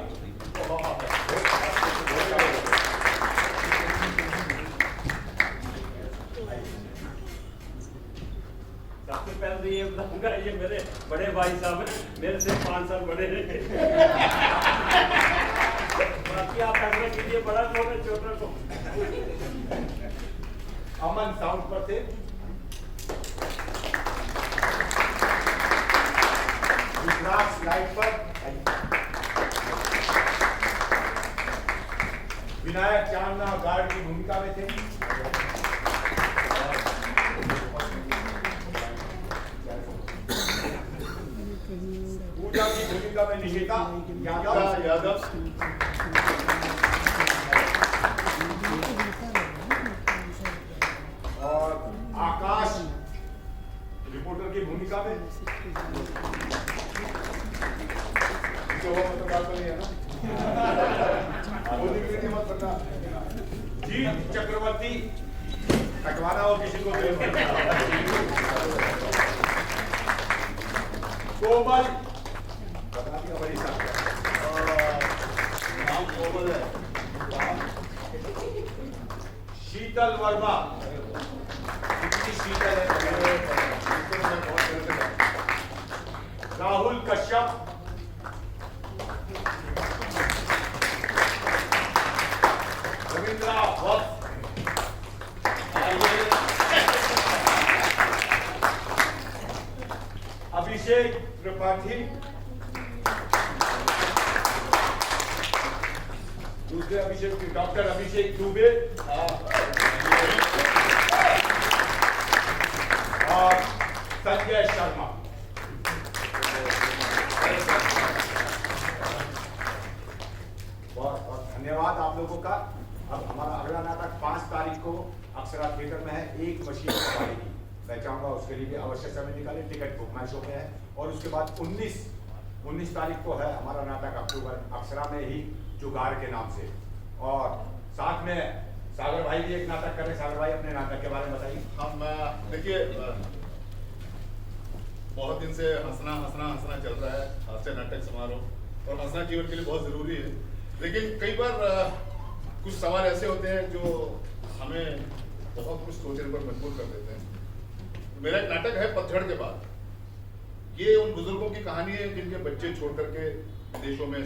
सबसे पहले तो ये बताऊंगा, ये मेरे बड़े भाई साहब हैं, मेरे से 5 साल बड़े हैं। बाकी आप फैसला कीजिए, बड़ा कौन है छोटा कौन। अमन साउंड पर थे। गुजरात स्लाइड पर विनायक चांदना गार्ड की भूमिका में थे। पूजा की भूमिका में निशिता यादव। और आकाश रिपोर्टर की भूमिका में। पत्रकार तो नहीं है ना? मत करना। जीत चक्रवर्ती हटवाना हो किसी को कोमल बता दिया बड़ी नाम कोमल है। शीतल वर्मा कितनी शीतल है। राहुल कश्यप रविंद्रा वत्स अभिषेक त्रिपाठी दूसरे अभिषेक डॉक्टर अभिषेक दुबे और संजय शर्मा। बहुत बहुत धन्यवाद आप लोगों का। अब हमारा अगला नाटक 5 तारीख को अक्षरा थिएटर में है। एक मशीन सवारी मैं चाहूंगा उसके लिए भी अवश्य समय निकालें। टिकट बुक माई शो पे है। और उसके बाद 19 तारीख को है हमारा नाटक अक्टूबर अक्षरा में ही जुगाड़ के नाम से। और साथ में सागर भाई भी एक नाटक कर रहे हैं। सागर भाई अपने नाटक के बारे में बताइए। हम देखिए बहुत दिन से हंसना चल रहा है। हास्य नाटक समारोह और हंसना जीवन के लिए बहुत जरूरी है। लेकिन कई बार कुछ सवाल ऐसे होते हैं जो हमें बहुत कुछ सोचने पर मजबूर कर देते हैं। मेरा एक नाटक है पतझड़ के बाद। ये उन बुजुर्गों की कहानी है जिनके बच्चे छोड़ करके विदेशों में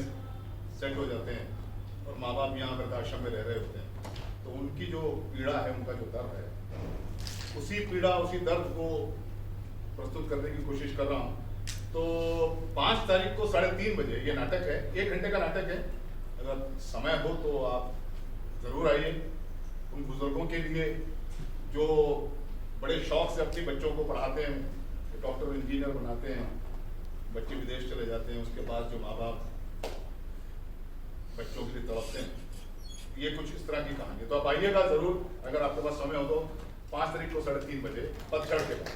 सेट हो जाते हैं और माँ बाप यहाँ वृद्धाश्रम में रह रहे होते हैं। तो उनकी जो पीड़ा है, उनका जो दर्द है, उसी पीड़ा उसी दर्द को प्रस्तुत करने की कोशिश कर रहा हूँ। तो 5 तारीख को 3:30 बजे ये नाटक है। 1 घंटे का नाटक है। अगर समय हो तो आप जरूर आइए। उन बुजुर्गों के लिए जो बड़े शौक से अपने बच्चों को पढ़ाते हैं, डॉक्टर इंजीनियर बनाते हैं, बच्चे विदेश चले जाते हैं, उसके बाद जो माँ बाप बच्चों के लिए तड़पते हैं, ये कुछ इस तरह की कहानी है। तो आप आइएगा जरूर अगर आपके पास समय हो तो 5 तारीख को 3:30 बजे पतझड़ के बाद।